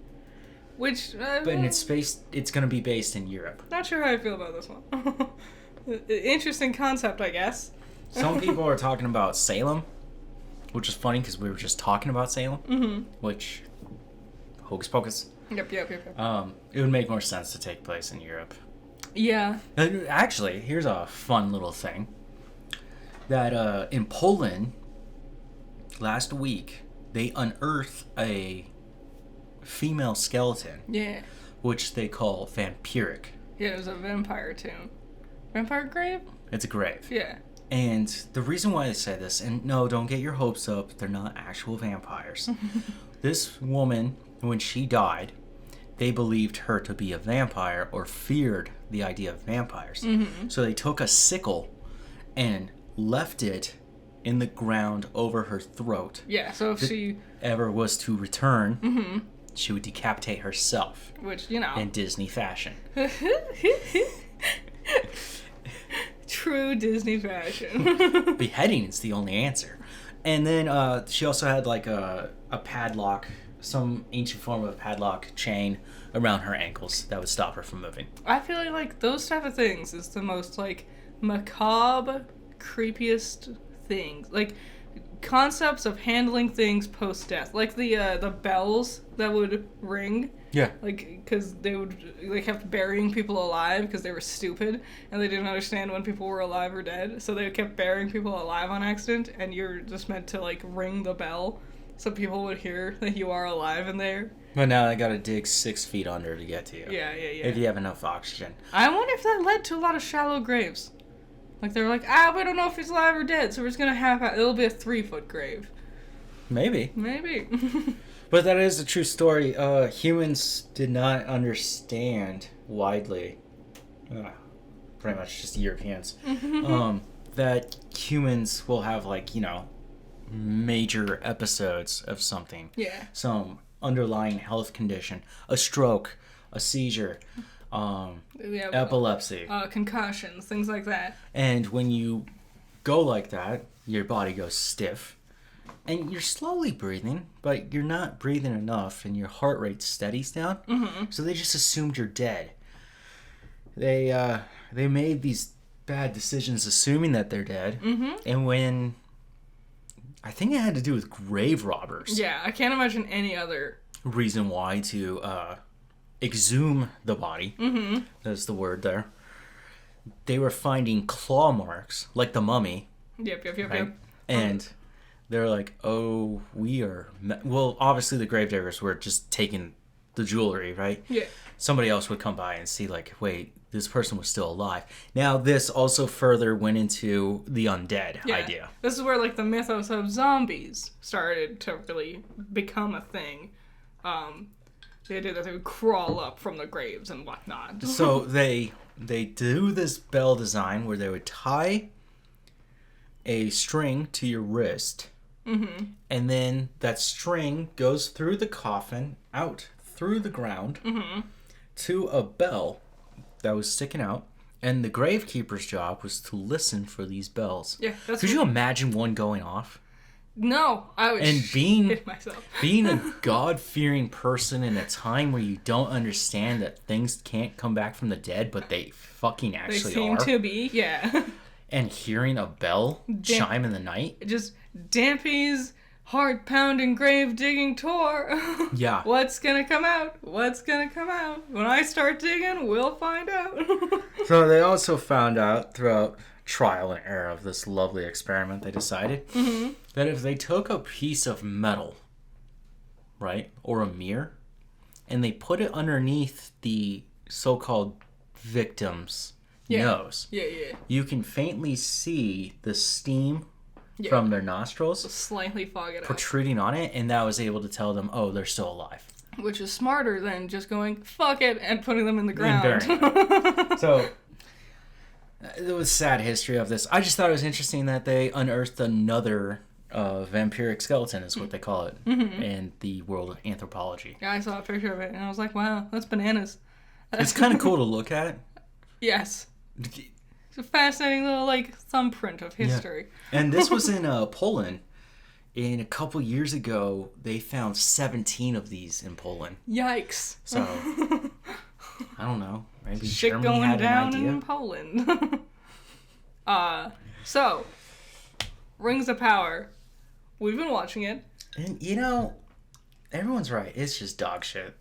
Which, but it's going to be based in Europe. Not sure how I feel about this one. Interesting concept, I guess. Some people are talking about Salem, which is funny because we were just talking about Salem, which, hocus pocus. Yep. It would make more sense to take place in Europe. Yeah. Actually, here's a fun little thing. That in Poland, last week, they unearthed a female skeleton. Yeah. Which they call vampiric. Yeah, it was a vampire tomb. Vampire grave? It's a grave. Yeah. And the reason why I say this, and no, don't get your hopes up, they're not actual vampires. This woman, when she died, they believed her to be a vampire or feared the idea of vampires. So they took a sickle and left it in the ground over her throat. Yeah, so if she ever was to return, she would decapitate herself. Which, you know. In Disney fashion. True Disney fashion. Beheading is the only answer. And then she also had like a padlock, some ancient form of padlock chain around her ankles that would stop her from moving. I feel like those type of things is the most like macabre, creepiest things. Like concepts of handling things post-death. Like the bells that would ring. Yeah. Like, because they kept burying people alive because they were stupid and they didn't understand when people were alive or dead. So they kept burying people alive on accident, and you're just meant to, like, ring the bell so people would hear that you are alive in there. But now they gotta dig 6 feet under to get to you. Yeah. If you have enough oxygen. I wonder if that led to a lot of shallow graves. Like, they were like, we don't know if he's alive or dead, so we're just gonna it'll be a 3-foot grave. Maybe. But that is a true story. Humans did not understand widely, pretty much just Europeans, that humans will have, like, you know, major episodes of something. Yeah. Some underlying health condition, a stroke, a seizure, epilepsy. Concussions, things like that. And when you go like that, your body goes stiff. And you're slowly breathing, but you're not breathing enough, and your heart rate steadies down. So they just assumed you're dead. They made these bad decisions assuming that they're dead. And when... I think it had to do with grave robbers. Yeah, I can't imagine any other... reason why to exhume the body. That's the word there. They were finding claw marks, like the mummy. Yep. And... they're like, oh, we are... Well, obviously the gravediggers were just taking the jewelry, right? Yeah. Somebody else would come by and see, like, wait, this person was still alive. Now, this also further went into the undead idea. This is where, like, the mythos of zombies started to really become a thing. The idea that they would crawl up from the graves and whatnot. So they do this bell design where they would tie a string to your wrist... and then that string goes through the coffin, out through the ground, to a bell that was sticking out. And the gravekeeper's job was to listen for these bells. Yeah, that's... Could you imagine one going off? No, I would shit myself. Being a God-fearing person in a time where you don't understand that things can't come back from the dead, but they fucking actually They seem to be, yeah. And hearing a bell chime in the night. Just Dampy's heart-pounding, grave-digging tour. Yeah. What's gonna come out? When I start digging, we'll find out. So they also found out throughout trial and error of this lovely experiment, they decided that if they took a piece of metal, right, or a mirror, and they put it underneath the so-called victim's nose, you can faintly see the steam from their nostrils slightly fog it up, protruding on it, and that was able to tell them, oh, they're still alive. Which is smarter than just going, fuck it, and putting them in the ground. So, it was a sad history of this. I just thought it was interesting that they unearthed another vampiric skeleton, is what they call it, in the world of anthropology. Yeah, I saw a picture of it, and I was like, wow, that's bananas. It's kind of cool to look at. Yes. It's a fascinating little, like, thumbprint of history. Yeah. And this was in Poland And a couple years ago, they found 17 of these in Poland. Yikes. So, I don't know. Maybe Shit Germany going had down an idea. in Poland. So, Rings of Power. We've been watching it. And, everyone's right. It's just dog shit.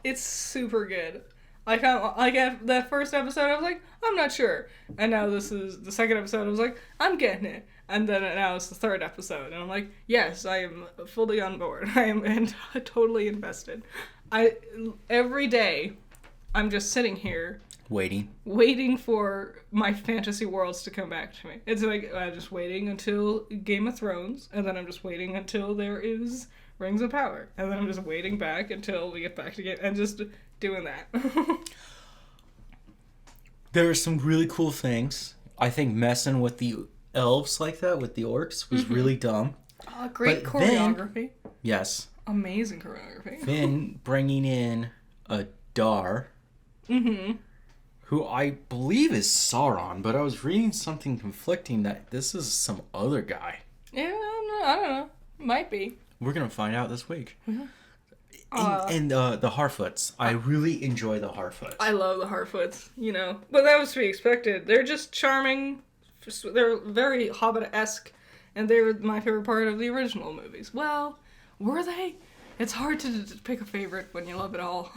It's super good. At that first episode, I was like, I'm not sure. And now this is the second episode, I was like, I'm getting it. And then now it's the third episode, and I'm like, yes, I am fully on board. I am totally invested. Every day, I'm just sitting here waiting for my fantasy worlds to come back to me. It's like I'm just waiting until Game of Thrones, and then I'm just waiting until there is Rings of Power, and then I'm just waiting back until we get back to Game, and just doing that. There are some really cool things. I think messing with the elves like that, with the orcs, was really dumb. Great But choreography. Yes. Amazing choreography. Then bringing in Adar, who I believe is Sauron, but I was reading something conflicting that this is some other guy. Yeah, I don't know. Might be. We're going to find out this week. And the Harfoots. I really enjoy the Harfoots. I love the Harfoots, But that was to be expected. They're just charming. They're very Hobbit-esque. And they were my favorite part of the original movies. Well, were they? It's hard to pick a favorite when you love it all.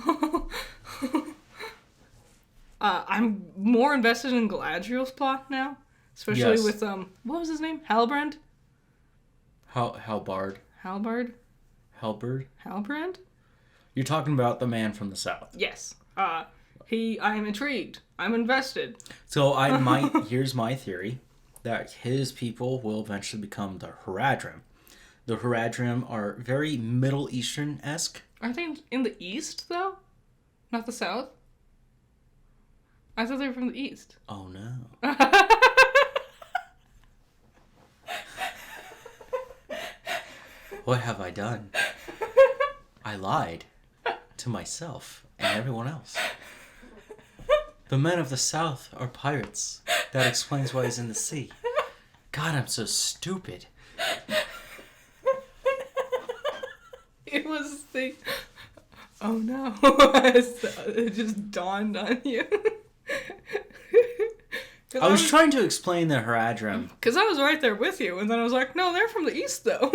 I'm more invested in Galadriel's plot now. Especially with, what was his name? Halbrand? Halbard. Halbard? Halberd? Halbrand? You're talking about the man from the south. Yes. I'm intrigued. I'm invested. So here's my theory, that his people will eventually become the Haradrim. The Haradrim are very Middle Eastern-esque. Are they in the east, though? Not the south? I thought they were from the east. Oh, no. What have I done? I lied to myself and everyone else. The men of the South are pirates. That explains why he's in the sea. God, I'm so stupid. It was the... Oh no. It just dawned on you. I was trying to explain the Haradrim. Because I was right there with you, and then I was like, no, they're from the east, though.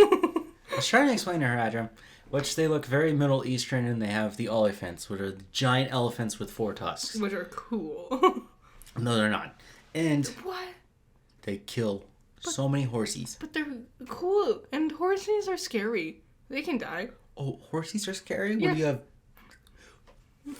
I was trying to explain the Haradrim, which they look very Middle Eastern, and they have the elephants, which are the giant elephants with 4 tusks. Which are cool. No, they're not. And what? they kill so many horsies. But they're cool, and horses are scary. They can die. Oh, horsies are scary? Yeah. When you have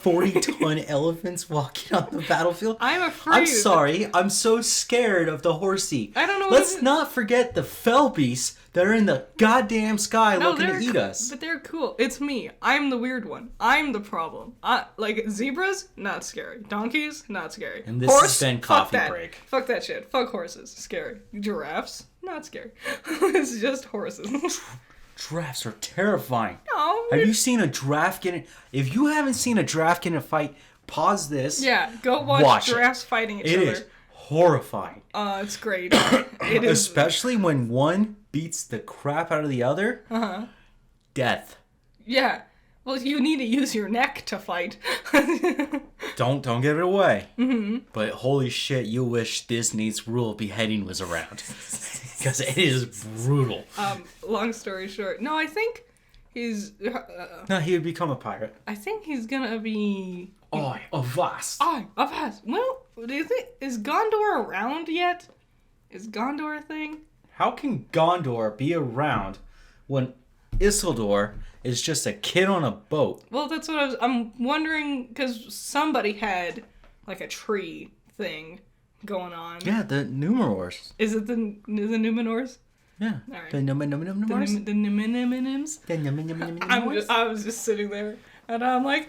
40-ton elephants walking on the battlefield? I'm afraid. I'm sorry. I'm so scared of the horsey. I don't know. Let's not forget the fell beasts that are in the goddamn sky looking to eat us. But they're cool. It's me. I'm the weird one. I'm the problem. Like zebras, not scary. Donkeys, not scary. And this has been Coffee Break. Fuck that shit. Fuck horses. Scary. Giraffes, not scary. It's just horses. Giraffes are terrifying. No. Have you seen a giraffe get in? If you haven't seen a giraffe get in a fight, pause this. Yeah, go watch giraffes fighting each other. It is horrifying. It's great. It is. Especially when one beats the crap out of the other. Uh-huh. Death. Yeah. Well, you need to use your neck to fight. Don't give it away. Mm-hmm. But holy shit, you wish Disney's rule of beheading was around. Because it is brutal. Long story short. No, I think he's... no, he would become a pirate. I think he's gonna be... Oi, avast. Oi, avast. Well, do you think... Is Gondor around yet? Is Gondor a thing? How can Gondor be around when Isildur is just a kid on a boat? Well, that's what I'm wondering, because somebody had, like, a tree thing going on. Yeah, the Numenors. Is it the Numenors? Yeah. All right. The Numenors? The Numenims? The Numenors? I was just sitting there, and I'm like...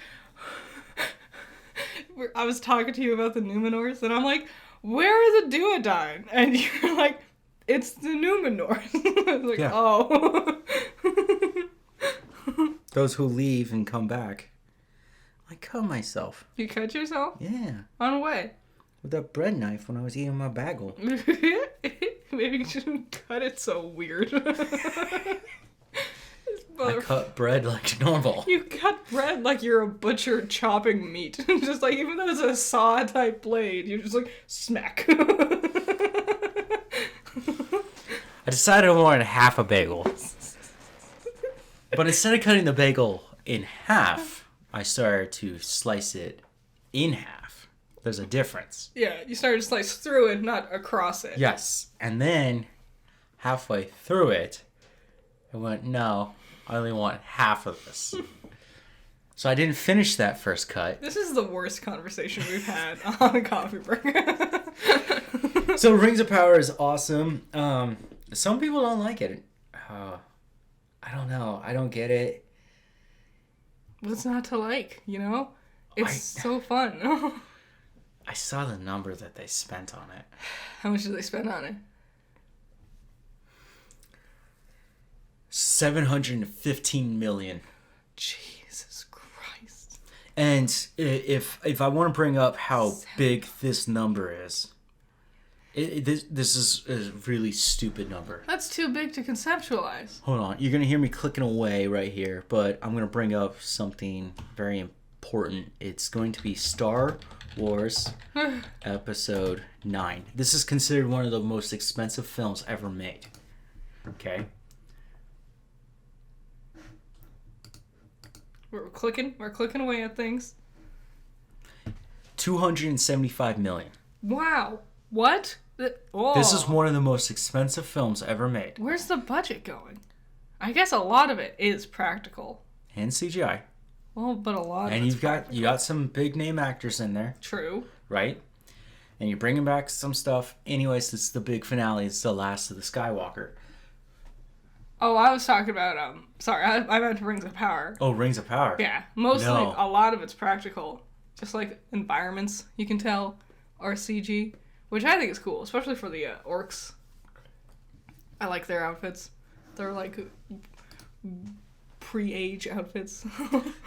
I was talking to you about the Numenors, and I'm like, where are the Duodyne? And you're like, it's the Numenors. I was like, yeah. Oh. Those who leave and come back. I cut myself. You cut yourself? Yeah. On what? With a bread knife when I was eating my bagel. Maybe you shouldn't cut it so weird. I cut bread like normal. You cut bread like you're a butcher chopping meat. Just like, even though it's a saw type blade, you're just like, smack. I decided I wanted half a bagel. But instead of cutting the bagel in half, I started to slice it in half. There's a difference. Yeah, you started to slice through it, not across it. Yes. And then, halfway through it, I went, no, I only want half of this. So I didn't finish that first cut. This is the worst conversation we've had on a coffee break. So Rings of Power is awesome. Some people don't like it. I don't know. I don't get it. What's not to like, you know? It's so fun. I saw the number that they spent on it. How much did they spend on it? $715 million. Jesus Christ. And if I want to bring up how big this number is, this is a really stupid number. That's too big to conceptualize. Hold on. You're going to hear me clicking away right here, but I'm going to bring up something very important. It's going to be Star Wars Episode 9. This is considered one of the most expensive films ever made. Okay? We're clicking away at things. $275 million. Wow. What? This is one of the most expensive films ever made. Where's the budget going? I guess a lot of it is practical. And CGI. Well, but a lot and of you got some big name actors in there. True. Right? And you're bringing back some stuff. Anyways, this is the big finale. It's the last of the Skywalker. Oh, I was talking about, sorry, I meant Rings of Power. Oh, Rings of Power. Yeah. Mostly, a lot of it's practical. Just like environments, you can tell, are CG. Which I think is cool, especially for the orcs. I like their outfits. They're like pre-age outfits.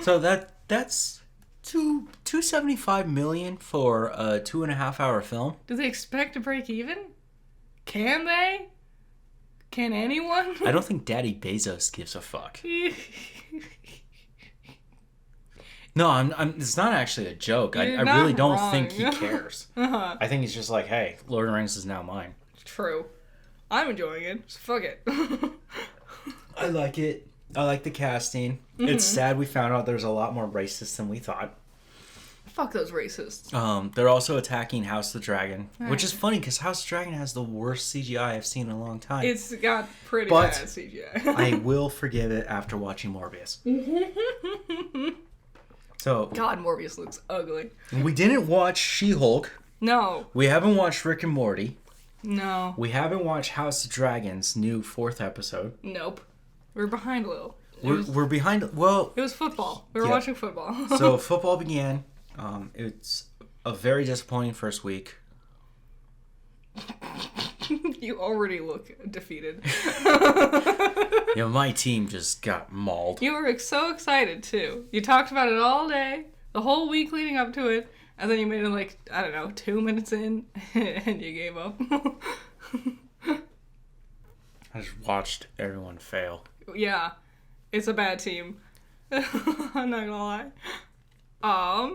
So that's $275 million for a 2.5 hour film. Do they expect to break even? Can they? Can anyone? I don't think Daddy Bezos gives a fuck. No, I'm. It's not actually a joke. I really don't think he cares. I think he's just like, hey, Lord of the Rings is now mine. True. I'm enjoying it. So fuck it. I like it. I like the casting. Mm-hmm. It's sad we found out there's a lot more racists than we thought. Fuck those racists. They're also attacking House of the Dragon, which is funny because House of the Dragon has the worst CGI I've seen in a long time. It's got pretty bad CGI. I will forgive it after watching Morbius. So, God, Morbius looks ugly. We didn't watch She-Hulk. No. We haven't watched Rick and Morty. No. We haven't watched House of Dragon's new 4th episode. Nope. We're behind a little. We're behind. Well, it was football. We were watching football. So football began. It's a very disappointing first week. You already look defeated. My team just got mauled. You were so excited, too. You talked about it all day, the whole week leading up to it, and then you made it 2 minutes in, and you gave up. I just watched everyone fail. Yeah. It's a bad team. I'm not gonna lie.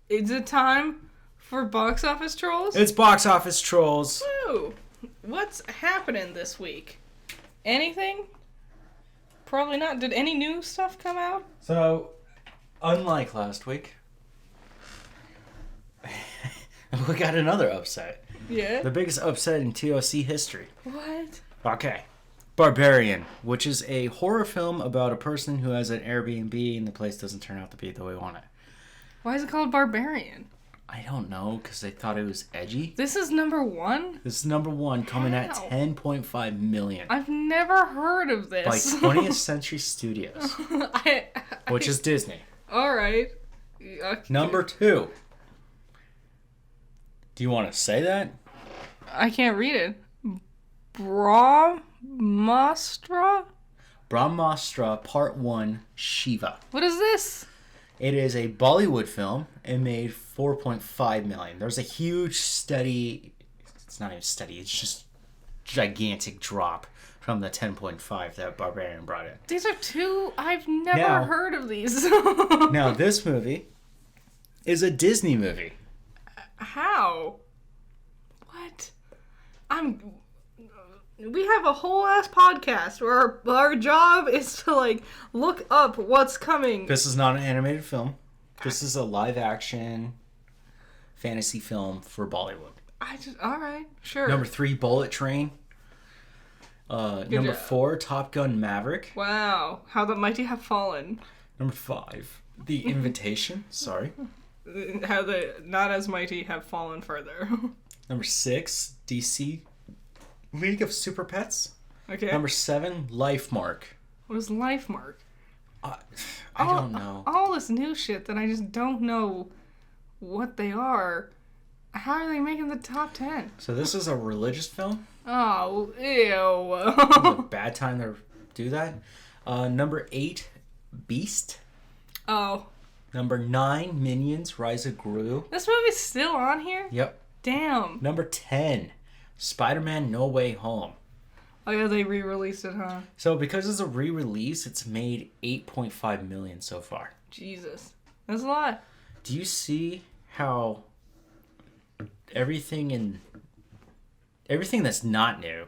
Is it time for Box Office Trolls? It's Box Office Trolls. Woo! What's happening this week? Anything? Probably not. Did any new stuff come out? So, unlike last week, we got another upset. Yeah? The biggest upset in TOC history. What? Okay. Barbarian, which is a horror film about a person who has an Airbnb and the place doesn't turn out to be the way they want it. Why is it called Barbarian? I don't know, because they thought it was edgy. This is number 1? This is number 1, coming at $10.5 million. I've never heard of this. By 20th Century Studios, which is Disney. Alright. Number 2. Do you want to say that? I can't read it. Brahmastra? Brahmastra Part 1, Shiva. What is this? It is a Bollywood film. It made $4.5 million. There's a huge study. It's not even a study. It's just gigantic drop from the 10.5 that Barbarian brought in. These are two... I've never heard of these. Now, this movie is a Disney movie. How? What? We have a whole ass podcast where our job is to, like, look up what's coming. This is not an animated film. This is a live action fantasy film for Bollywood. Alright, sure. Number 3, Bullet Train. Number 4, Top Gun Maverick. Wow, How the Mighty Have Fallen. Number 5, The Invitation. Sorry. How the Not As Mighty Have Fallen Further. Number 6, DC League of Super Pets. Okay. Number 7, Life Mark. What is Life Mark? I don't know. All this new shit that I just don't know what they are. How are they making the top 10? So this is a religious film. Oh, ew. It's a bad time to do that. Number 8, Beast. Oh. Number 9, Minions: Rise of Gru. This movie's still on here? Yep. Damn. Number 10, Spider-Man: No Way Home. Oh yeah, they re-released it, huh? So because it's a re-release, it's made $8.5 million so far. Jesus. That's a lot. Do you see how everything that's not new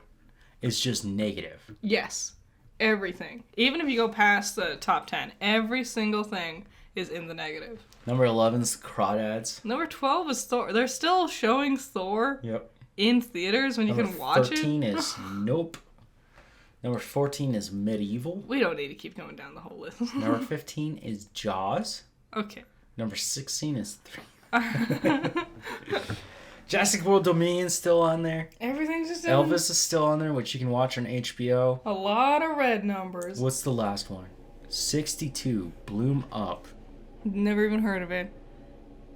is just negative? Yes. Everything. Even if you go past the top 10, every single thing is in the negative. Number 11 is Crawdads. Number 12 is Thor. They're still showing Thor in theaters when you can watch it. 13 is Nope. Number 14 is Medieval. We don't need to keep going down the whole list. Number 15 is Jaws. Okay. Number 16 is Jurassic World Dominion's still on there. Everything's just Elvis is still on there, which you can watch on HBO. A lot of red numbers. What's the last one? 62, Bloom Up. Never even heard of it.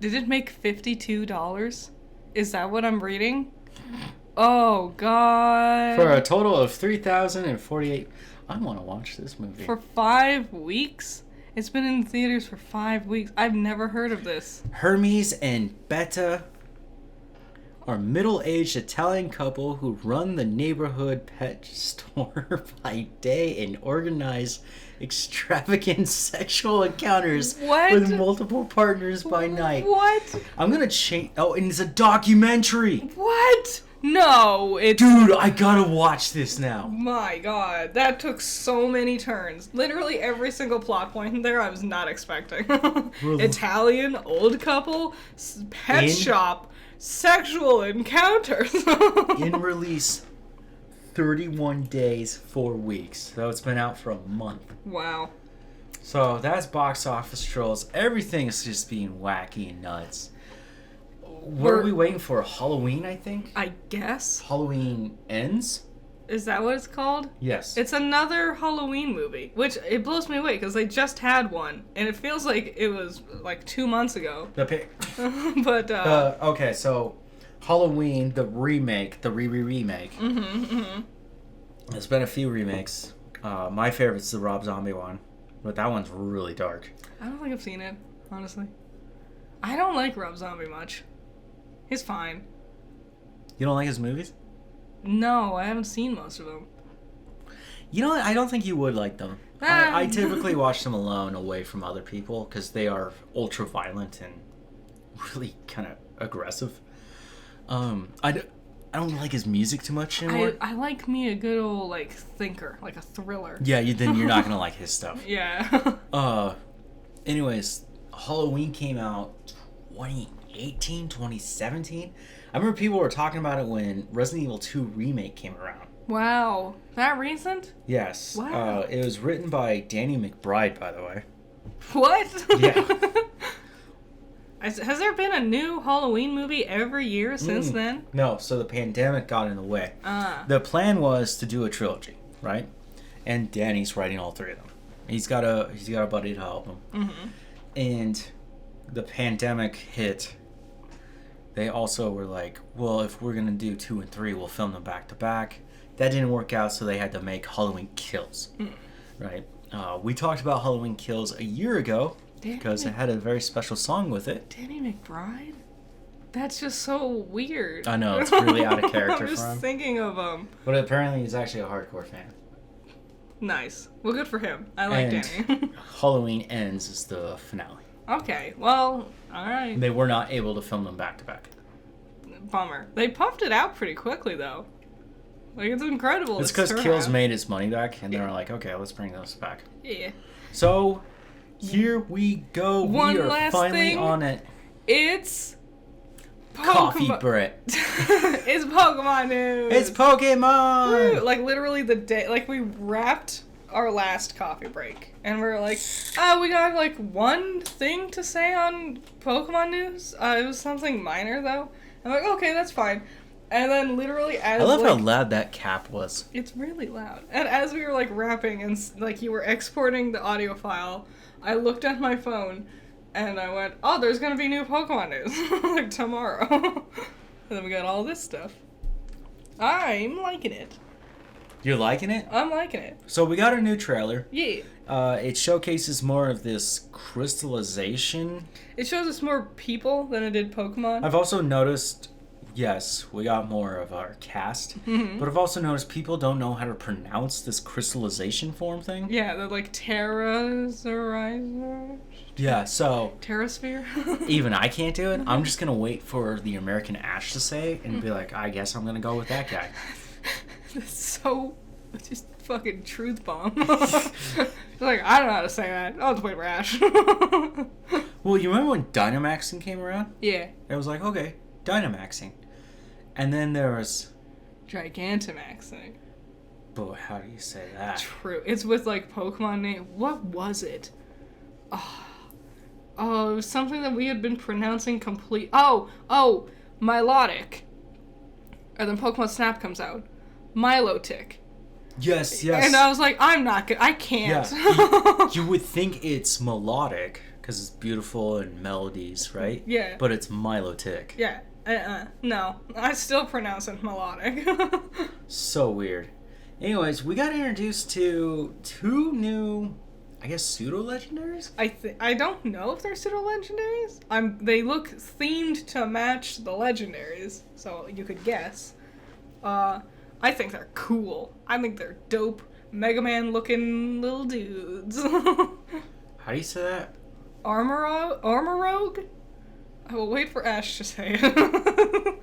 Did it make $52? Is that what I'm reading? Oh, God. For a total of $3,048. I want to watch this movie. For 5 weeks? It's been in theaters for 5 weeks. I've never heard of this. Hermes and Betta are middle-aged Italian couple who run the neighborhood pet store by day and organize extravagant sexual encounters with multiple partners by night. What? I'm gonna change. Oh, and it's a documentary. What? No, it's... Dude, I gotta watch this now. My God, that took so many turns. Literally every single plot point in there I was not expecting. Italian, old couple, pet shop, sexual encounters. In release, 31 days, 4 weeks. So it's been out for a month. Wow. So that's box office trolls. Everything is just being wacky and nuts. What are we waiting for? Halloween, I think? I guess. Halloween Ends? Is that what it's called? Yes. It's another Halloween movie, which it blows me away because they just had one, and it feels like it was like 2 months ago. But okay, so Halloween, the remake, the remake. There's been a few remakes. My favorite's the Rob Zombie one, but that one's really dark. I don't think I've seen it, honestly. I don't like Rob Zombie much. He's fine. You don't like his movies? No, I haven't seen most of them. You know what? I don't think you would like them. I typically watch them alone, away from other people, because they are ultra violent and really kind of aggressive. I don't like his music too much anymore. I like me a good old like thinker, like a thriller. Yeah, then you're not gonna like his stuff. Yeah. Anyways, Halloween came out 2018, 2017. I remember people were talking about it when Resident Evil 2 remake came around. Wow, that recent? Yes. Wow. It was written by Danny McBride, by the way. What? Yeah. Has there been a new Halloween movie every year since then? No, so the pandemic got in the way. The plan was to do a trilogy, right? And Danny's writing all 3 of them. He's got a buddy to help him. Mm-hmm. And the pandemic hit. They also were like, well, if we're gonna do 2 and 3, we'll film them back to back. That didn't work out, so they had to make Halloween Kills, right? We talked about Halloween Kills a year ago because it had a very special song with it. Danny McBride? That's just so weird. I know, it's really out of character I'm just for him. thinking of But apparently he's actually a hardcore fan. Nice. Well, good for him. I like Danny. Halloween Ends is the finale. Okay. Well, all right. They were not able to film them back to back. Bummer. They pumped it out pretty quickly though. Like, it's incredible. It's because Kills made his money back, and they were like, okay, let's bring those back. Yeah. So, here we go. One we are last finally thing. on it. It's Coffee Brett. It's Pokemon news. It's Pokemon! Woo! Like, literally the day, like, we wrapped our last coffee break, and we were like, oh, we got, like, one thing to say on Pokemon news. It was something minor, though. I'm like, okay, that's fine. And then literally as, I love like, how loud that cap was. It's really loud. And as we were, like, wrapping and, like, you were exporting the audio file, I looked at my phone, and I went, oh, there's gonna be new Pokemon news, like, tomorrow. And then we got all this stuff. I'm liking it. You're liking it? I'm liking it. So we got a new trailer. Yeah. It showcases more of this crystallization. It shows us more people than it did Pokemon. I've also noticed, yes, we got more of our cast, but I've also noticed people don't know how to pronounce this crystallization form thing. Yeah, they're like Terrazorizer. Yeah, so Terrasphere. even I can't do it. I'm just gonna wait for the American Ash to say it and be like, I guess I'm gonna go with that guy. That's so just fucking truth bomb. Like, I don't know how to say that. I'll just wait for Ash. Well, you remember when Dynamaxing came around? Yeah. It was like, okay, Dynamaxing. And then there was... Gigantamaxing. But how do you say that? True. It's with, like, Pokemon name. What was it? Oh, it was something that we had been pronouncing Oh, Milotic. And then Pokemon Snap comes out. Milotic. Yes. And I was like, I'm not good. I can't. Yeah. You would think it's melodic, because it's beautiful and melodies, right? Yeah. But it's Milotic. Yeah. No. I still pronounce it melodic. So weird. Anyways, we got introduced to two new, I guess, pseudo-legendaries? I don't know if they're pseudo-legendaries. They look themed to match the legendaries, so you could guess. I think they're cool. I think they're dope, Mega Man-looking little dudes. How do you say that? Armorogue? I will wait for Ash to say it.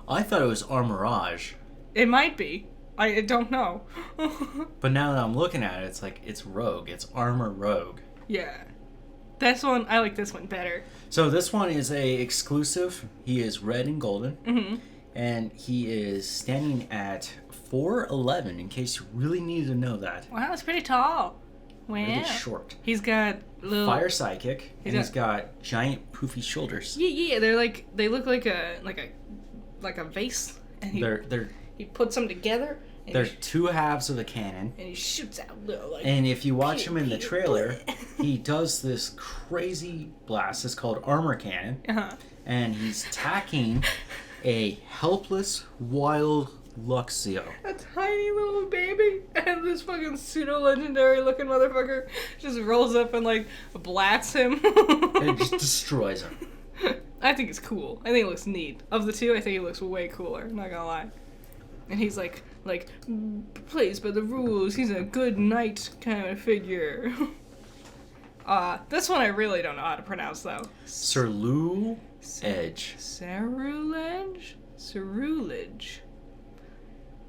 I thought it was Armorage. It might be. I don't know. But now that I'm looking at it, it's like, it's Rogue. It's Armor Rogue. Yeah. This one, I like this one better. So this one is a exclusive. He is red and golden. Mm-hmm. And he is standing at 4'11", in case you really needed to know that. Wow, that's pretty tall. Wow. Really short. He's got little Fire Psychic, and he's got giant poofy shoulders. Yeah, they look like a vase, and he puts them together. And They're two halves of a cannon. And he shoots out little, like... And if you watch him in the trailer, he does this crazy blast. It's called Armor Cannon. Uh-huh. And he's attacking a helpless, wild Luxio. A tiny little baby. And this fucking pseudo-legendary looking motherfucker just rolls up and, like, blats him. And it just destroys him. I think it's cool. I think it looks neat. Of the two, I think he looks way cooler. Not gonna lie. And he's like plays by the rules. He's a good knight kind of figure. This one I really don't know how to pronounce though. Cerulege. Cerulege.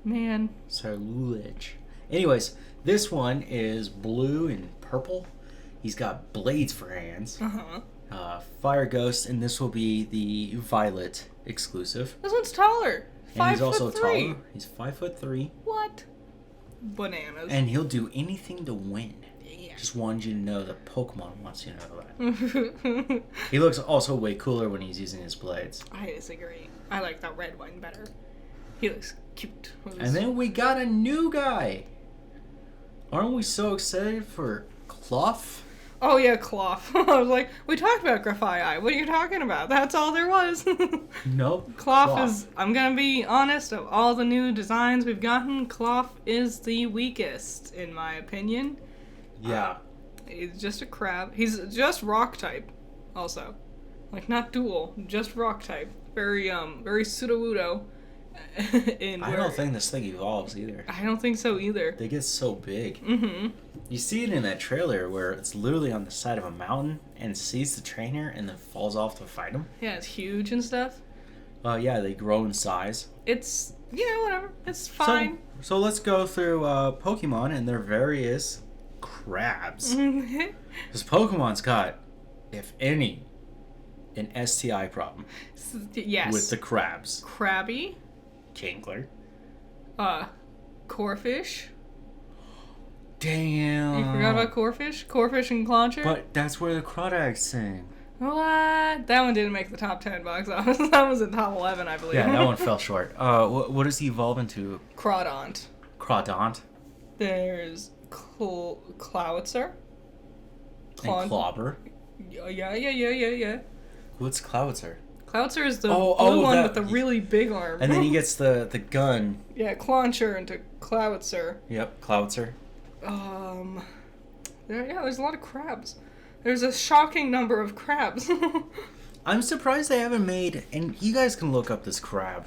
Man. Cerulege. Anyways, this one is blue and purple. He's got blades for hands. Uh-huh. Fire Ghost, and this will be the Violet exclusive. This one's taller. And he's 5'3". also taller. He's 5'3". What? Bananas. And he'll do anything to win. Yeah. Just wanted you to know that Pokemon wants you to know that. He looks also way cooler when he's using his blades. I disagree. I like the red one better. He looks cute. And then we got a new guy. Aren't we so excited for Clough? Oh yeah, Clough. I was like, we talked about Grafai. What are you talking about? That's all there was. Nope. Clough is, I'm gonna be honest, of all the new designs we've gotten, Clough is the weakest, in my opinion. Yeah. He's just a crab. He's just rock type, also. Like, not dual, just rock type. Very pseudo-wudo. I don't think this thing evolves either. I don't think so either. They get so big. Mm-hmm. You see it in that trailer where it's literally on the side of a mountain and sees the trainer and then falls off to fight him. Yeah, it's huge and stuff. Yeah, they grow in size. It's, whatever. It's fine. So let's go through Pokemon and their various crabs. Because Pokemon's got, if any, an STI problem. Yes. With the crabs. Crabby. Kingler. Corfish. Damn. You forgot about Corfish? Corfish and Clauncher? But that's where the Crawdads sing. What? That one didn't make the top 10 box office. That was in top 11, I believe. Yeah, that one fell short. What does he evolve into? Crawdont. Crawdont. There's Clowitzer. And Clobber. Yeah. What's Clowitzer? Clowitzer is the blue one with the really big arm. And then he gets the gun. Yeah, Clauncher into Clowitzer. Yep, Clowitzer. There's a lot of crabs. There's a shocking number of crabs. I'm surprised they haven't made, and you guys can look up this crab.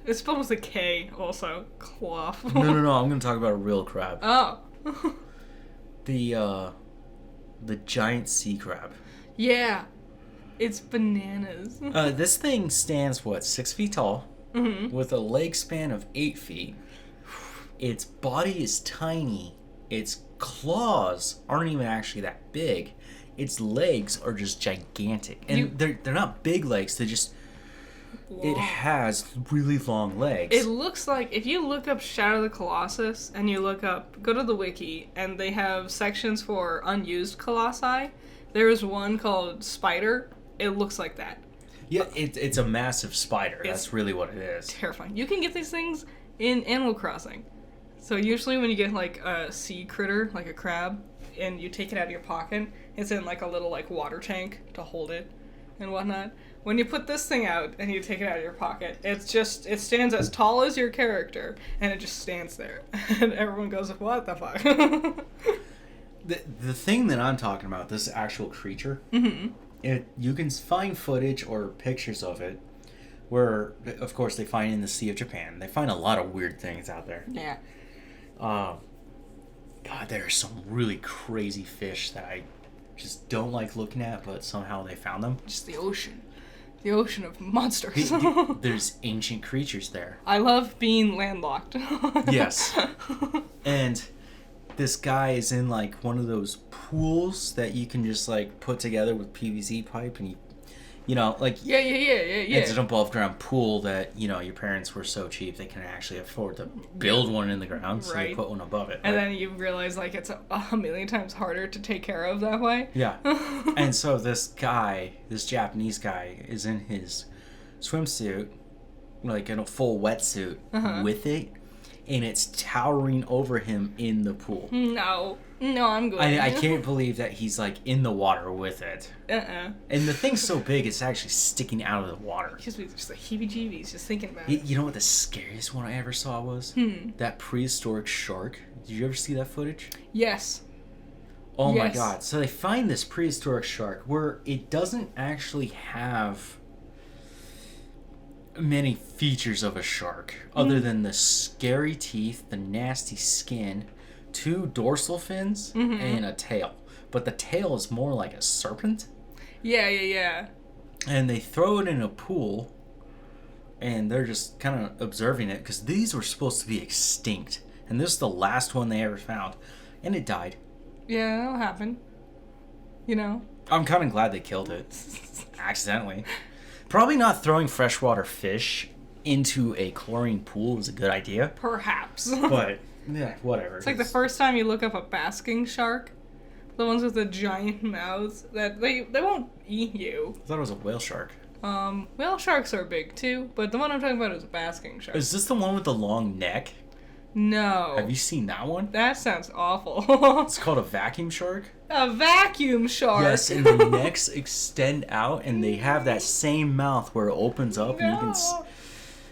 It's spelled with a K also. Clough. No, I'm going to talk about a real crab. Oh. The giant sea crab. Yeah. It's bananas. This thing stands, 6 feet tall, with a leg span of 8 feet. Its body is tiny. Its claws aren't even actually that big. Its legs are just gigantic. And they're not big legs, they're just... Long. It has really long legs. It looks like, if you look up Shadow of the Colossus, and you go to the wiki, and they have sections for unused colossi, there's one called Spider. It looks like that. Yeah, it's a massive spider. That's really what it is. Terrifying. You can get these things in Animal Crossing. So usually when you get like a sea critter, like a crab, and you take it out of your pocket, it's in like a little like water tank to hold it and whatnot. When you put this thing out and you take it out of your pocket, it stands as tall as your character, and it just stands there. And everyone goes, what the fuck? The thing that I'm talking about, this actual creature, you can find footage or pictures of it where, of course, they find in the Sea of Japan. They find a lot of weird things out there. Yeah. God, there are some really crazy fish that I just don't like looking at, but somehow they found them. Just the ocean. The ocean of monsters. There's ancient creatures there. I love being landlocked. Yes. And this guy is in like one of those pools that you can just like put together with PVC pipe, and Yeah. It's an above ground pool that, your parents were so cheap they can actually afford to build one in the ground, so they put one above it. And then you realize like it's a million times harder to take care of that way. Yeah. And so this Japanese guy is in his swimsuit, like in a full wetsuit with it, and it's towering over him in the pool. No, I'm good. I can't believe that he's like in the water with it. And the thing's so big, it's actually sticking out of the water. Gives me just the heebie-jeebies just thinking about it. You know what the scariest one I ever saw was? That Prehistoric Shark. Did you ever see that footage? Yes. Oh my god. So they find this Prehistoric Shark where it doesn't actually have many features of a shark other than the scary teeth, the nasty skin, 2 dorsal fins, and a tail. But the tail is more like a serpent. Yeah. And they throw it in a pool, and they're just kind of observing it, because these were supposed to be extinct. And this is the last one they ever found. And it died. Yeah, that'll happen. I'm kind of glad they killed it. Accidentally. Probably not throwing freshwater fish into a chlorine pool was a good idea. Perhaps. But, yeah, whatever. It's like the first time you look up a basking shark, the ones with the giant mouths, that they won't eat you. I thought it was a whale shark. Whale sharks are big too, but the one I'm talking about is a basking shark. Is this the one with the long neck? No. Have you seen that one? That sounds awful. It's called a vacuum shark. A vacuum shark. Yes, and the necks extend out, and they have that same mouth where it opens up, and you can.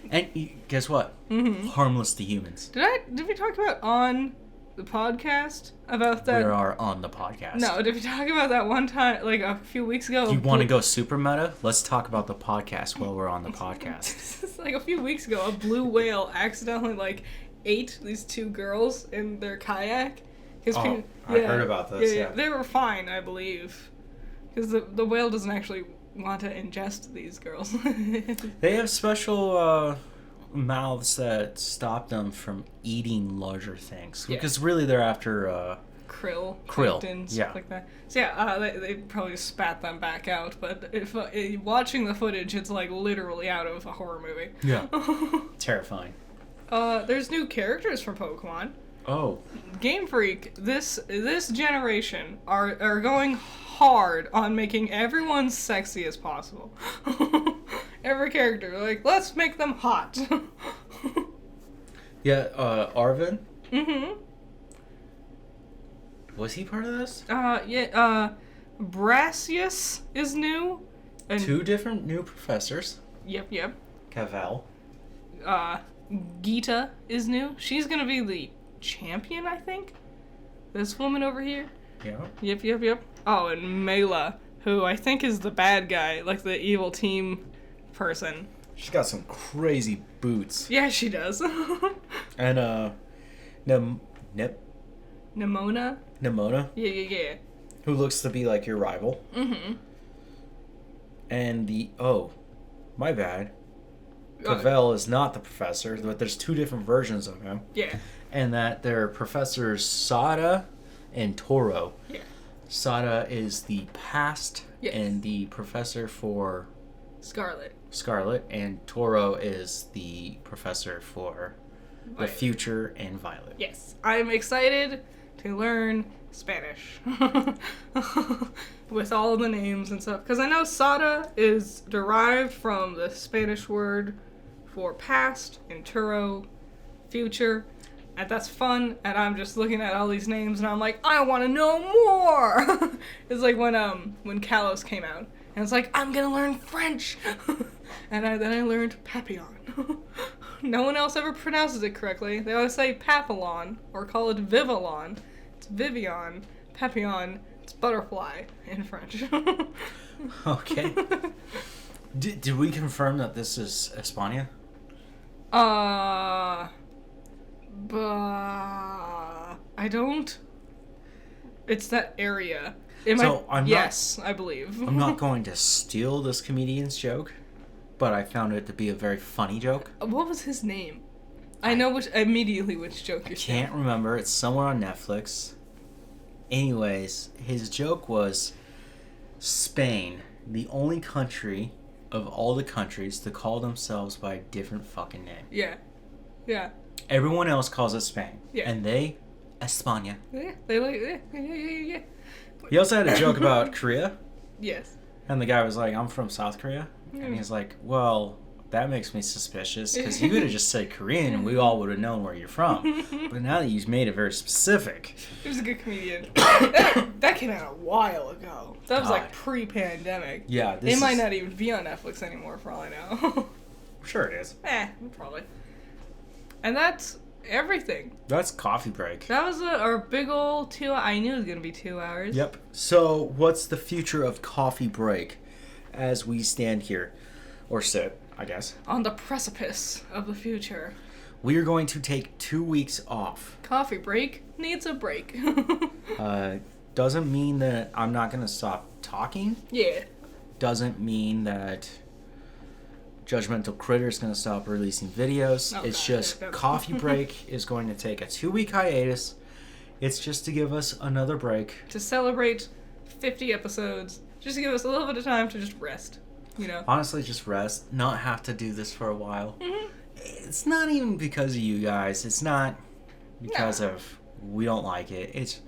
And guess what? Harmless to humans. Did we talk about on the podcast about that? We are on the podcast. No, did we talk about that one time, like a few weeks ago? You want to go super meta? Let's talk about the podcast while we're on the podcast. Like a few weeks ago, a blue whale accidentally like ate these two girls in their kayak. I heard about this. Yeah. They were fine, I believe, because the whale doesn't actually want to ingest these girls. They have special mouths that stop them from eating larger things, because really they're after krill and stuff like that. So they probably spat them back out. But if watching the footage, it's like literally out of a horror movie. Yeah, terrifying. There's new characters for Pokemon. Oh, Game Freak, this generation are going hard on making everyone sexy as possible. Every character, like, let's make them hot. yeah. Arvin. Mm-hmm. Was he part of this? Brassius is new. And 2 different new professors. Yep. Cavell. Geeta is new. She's gonna be the champion, I think. This woman over here. Yeah. Yep. Oh, and Mela, who I think is the bad guy, like the evil team person. She's got some crazy boots. Yeah, she does. And Nimona? Yeah. Who looks to be like your rival. Mm-hmm. And my bad. Cavell is not the professor, but there's 2 different versions of him. Yeah. And that they're Professors Sada and Toro. Yeah. Sada is the past and the professor for Scarlet, and Toro is the professor for the future and Violet. Yes. I'm excited to learn Spanish. With all the names and stuff. Because I know Sada is derived from the Spanish word for past, and Turo, future. And that's fun, and I'm just looking at all these names, and I'm like, I want to know more! It's like when Kalos came out, and it's like, I'm gonna learn French! And then I learned Papillon. No one else ever pronounces it correctly. They always say Papillon, or call it Vivillon. It's Vivian. Papillon, it's butterfly in French. Okay. Did we confirm that this is España? I don't. It's that area. I believe. I'm not going to steal this comedian's joke, but I found it to be a very funny joke. What was his name? I know immediately which joke you're saying. Can't remember. It's somewhere on Netflix. Anyways, his joke was Spain, the only country of all the countries to call themselves by a different fucking name. Yeah. Everyone else calls it Spain. Yeah. And they, España. Yeah, they like, yeah. He also had a joke about Korea. Yes. And the guy was like, I'm from South Korea. And he's like, well, that makes me suspicious because you could have just said Korean and we all would have known where you're from. But now that you've made it very specific. He was a good comedian. that came out a while ago. That was like pre-pandemic. Yeah. It might not even be on Netflix anymore for all I know. Sure it is. Probably. And that's everything. That's coffee break. That was our big old 2 I knew it was going to be 2 hours. Yep. So what's the future of coffee break as we stand here? Or sit, I guess. On the precipice of the future. We are going to take 2 weeks off. Coffee break needs a break. Doesn't mean that I'm not going to stop talking. Yeah. Doesn't mean that Judgmental Critter is going to stop releasing videos. It's just coffee break is going to take a 2-week hiatus. It's just to give us another break. To celebrate 50 episodes. Just to give us a little bit of time to just rest. You know? Honestly, just rest. Not have to do this for a while. Mm-hmm. It's not even because of you guys. It's not because of we don't like it. It's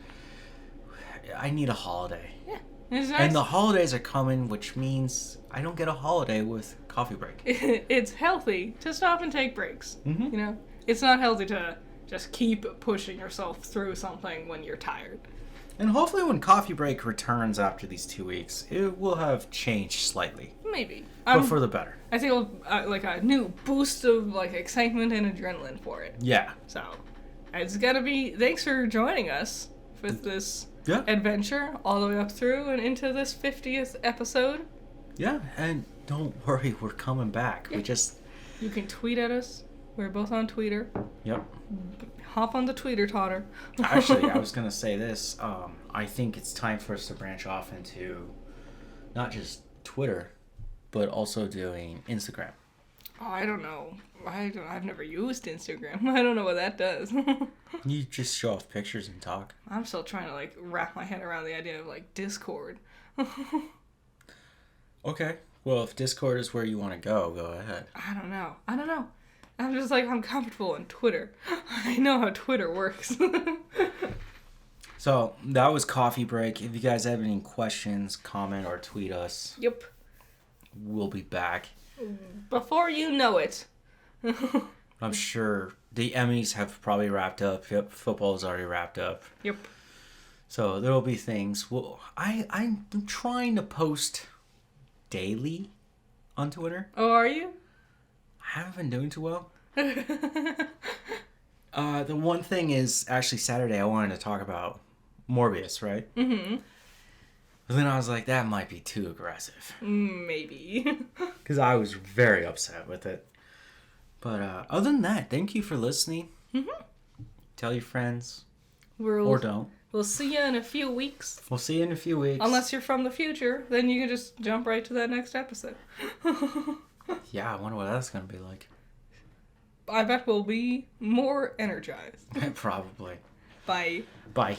I need a holiday. Yeah. It's nice. And the holidays are coming, which means I don't get a holiday with coffee break. It's healthy to stop and take breaks. Mm-hmm. You know? It's not healthy to just keep pushing yourself through something when you're tired. And hopefully when coffee break returns after these 2 weeks, it will have changed slightly. Maybe. But for the better. I think it'll like a new boost of like excitement and adrenaline for it. Yeah. So, it's gonna be. Thanks for joining us with this adventure all the way up through and into this 50th episode. Yeah, and don't worry, we're coming back. Yeah. You can tweet at us. We're both on Twitter. Yep. Hop on the Tweeter totter. Actually, I was gonna say this. I think it's time for us to branch off into not just Twitter, but also doing Instagram. Oh, I don't know. I've never used Instagram. I don't know what that does. You just show off pictures and talk. I'm still trying to like wrap my head around the idea of like Discord. Okay. Well, if Discord is where you want to go ahead. I don't know. I'm just like, I'm comfortable in Twitter. I know how Twitter works. So, that was Coffee Break. If you guys have any questions, comment, or tweet us. Yep. We'll be back. Before you know it. I'm sure the Emmys have probably wrapped up. Yep, football's already wrapped up. Yep. So, there will be things. Well, I'm trying to post daily on Twitter. Oh, are you? I haven't been doing too well. The one thing is, actually Saturday I wanted to talk about Morbius, right? Mm-hmm. But then I was like, that might be too aggressive. Maybe. Because I was very upset with it. But other than that, thank you for listening. Mm-hmm. Tell your friends. Or don't. We'll see you in a few weeks. We'll see you in a few weeks. Unless you're from the future, then you can just jump right to that next episode. Yeah, I wonder what that's going to be like. I bet we'll be more energized. Probably. Bye. Bye.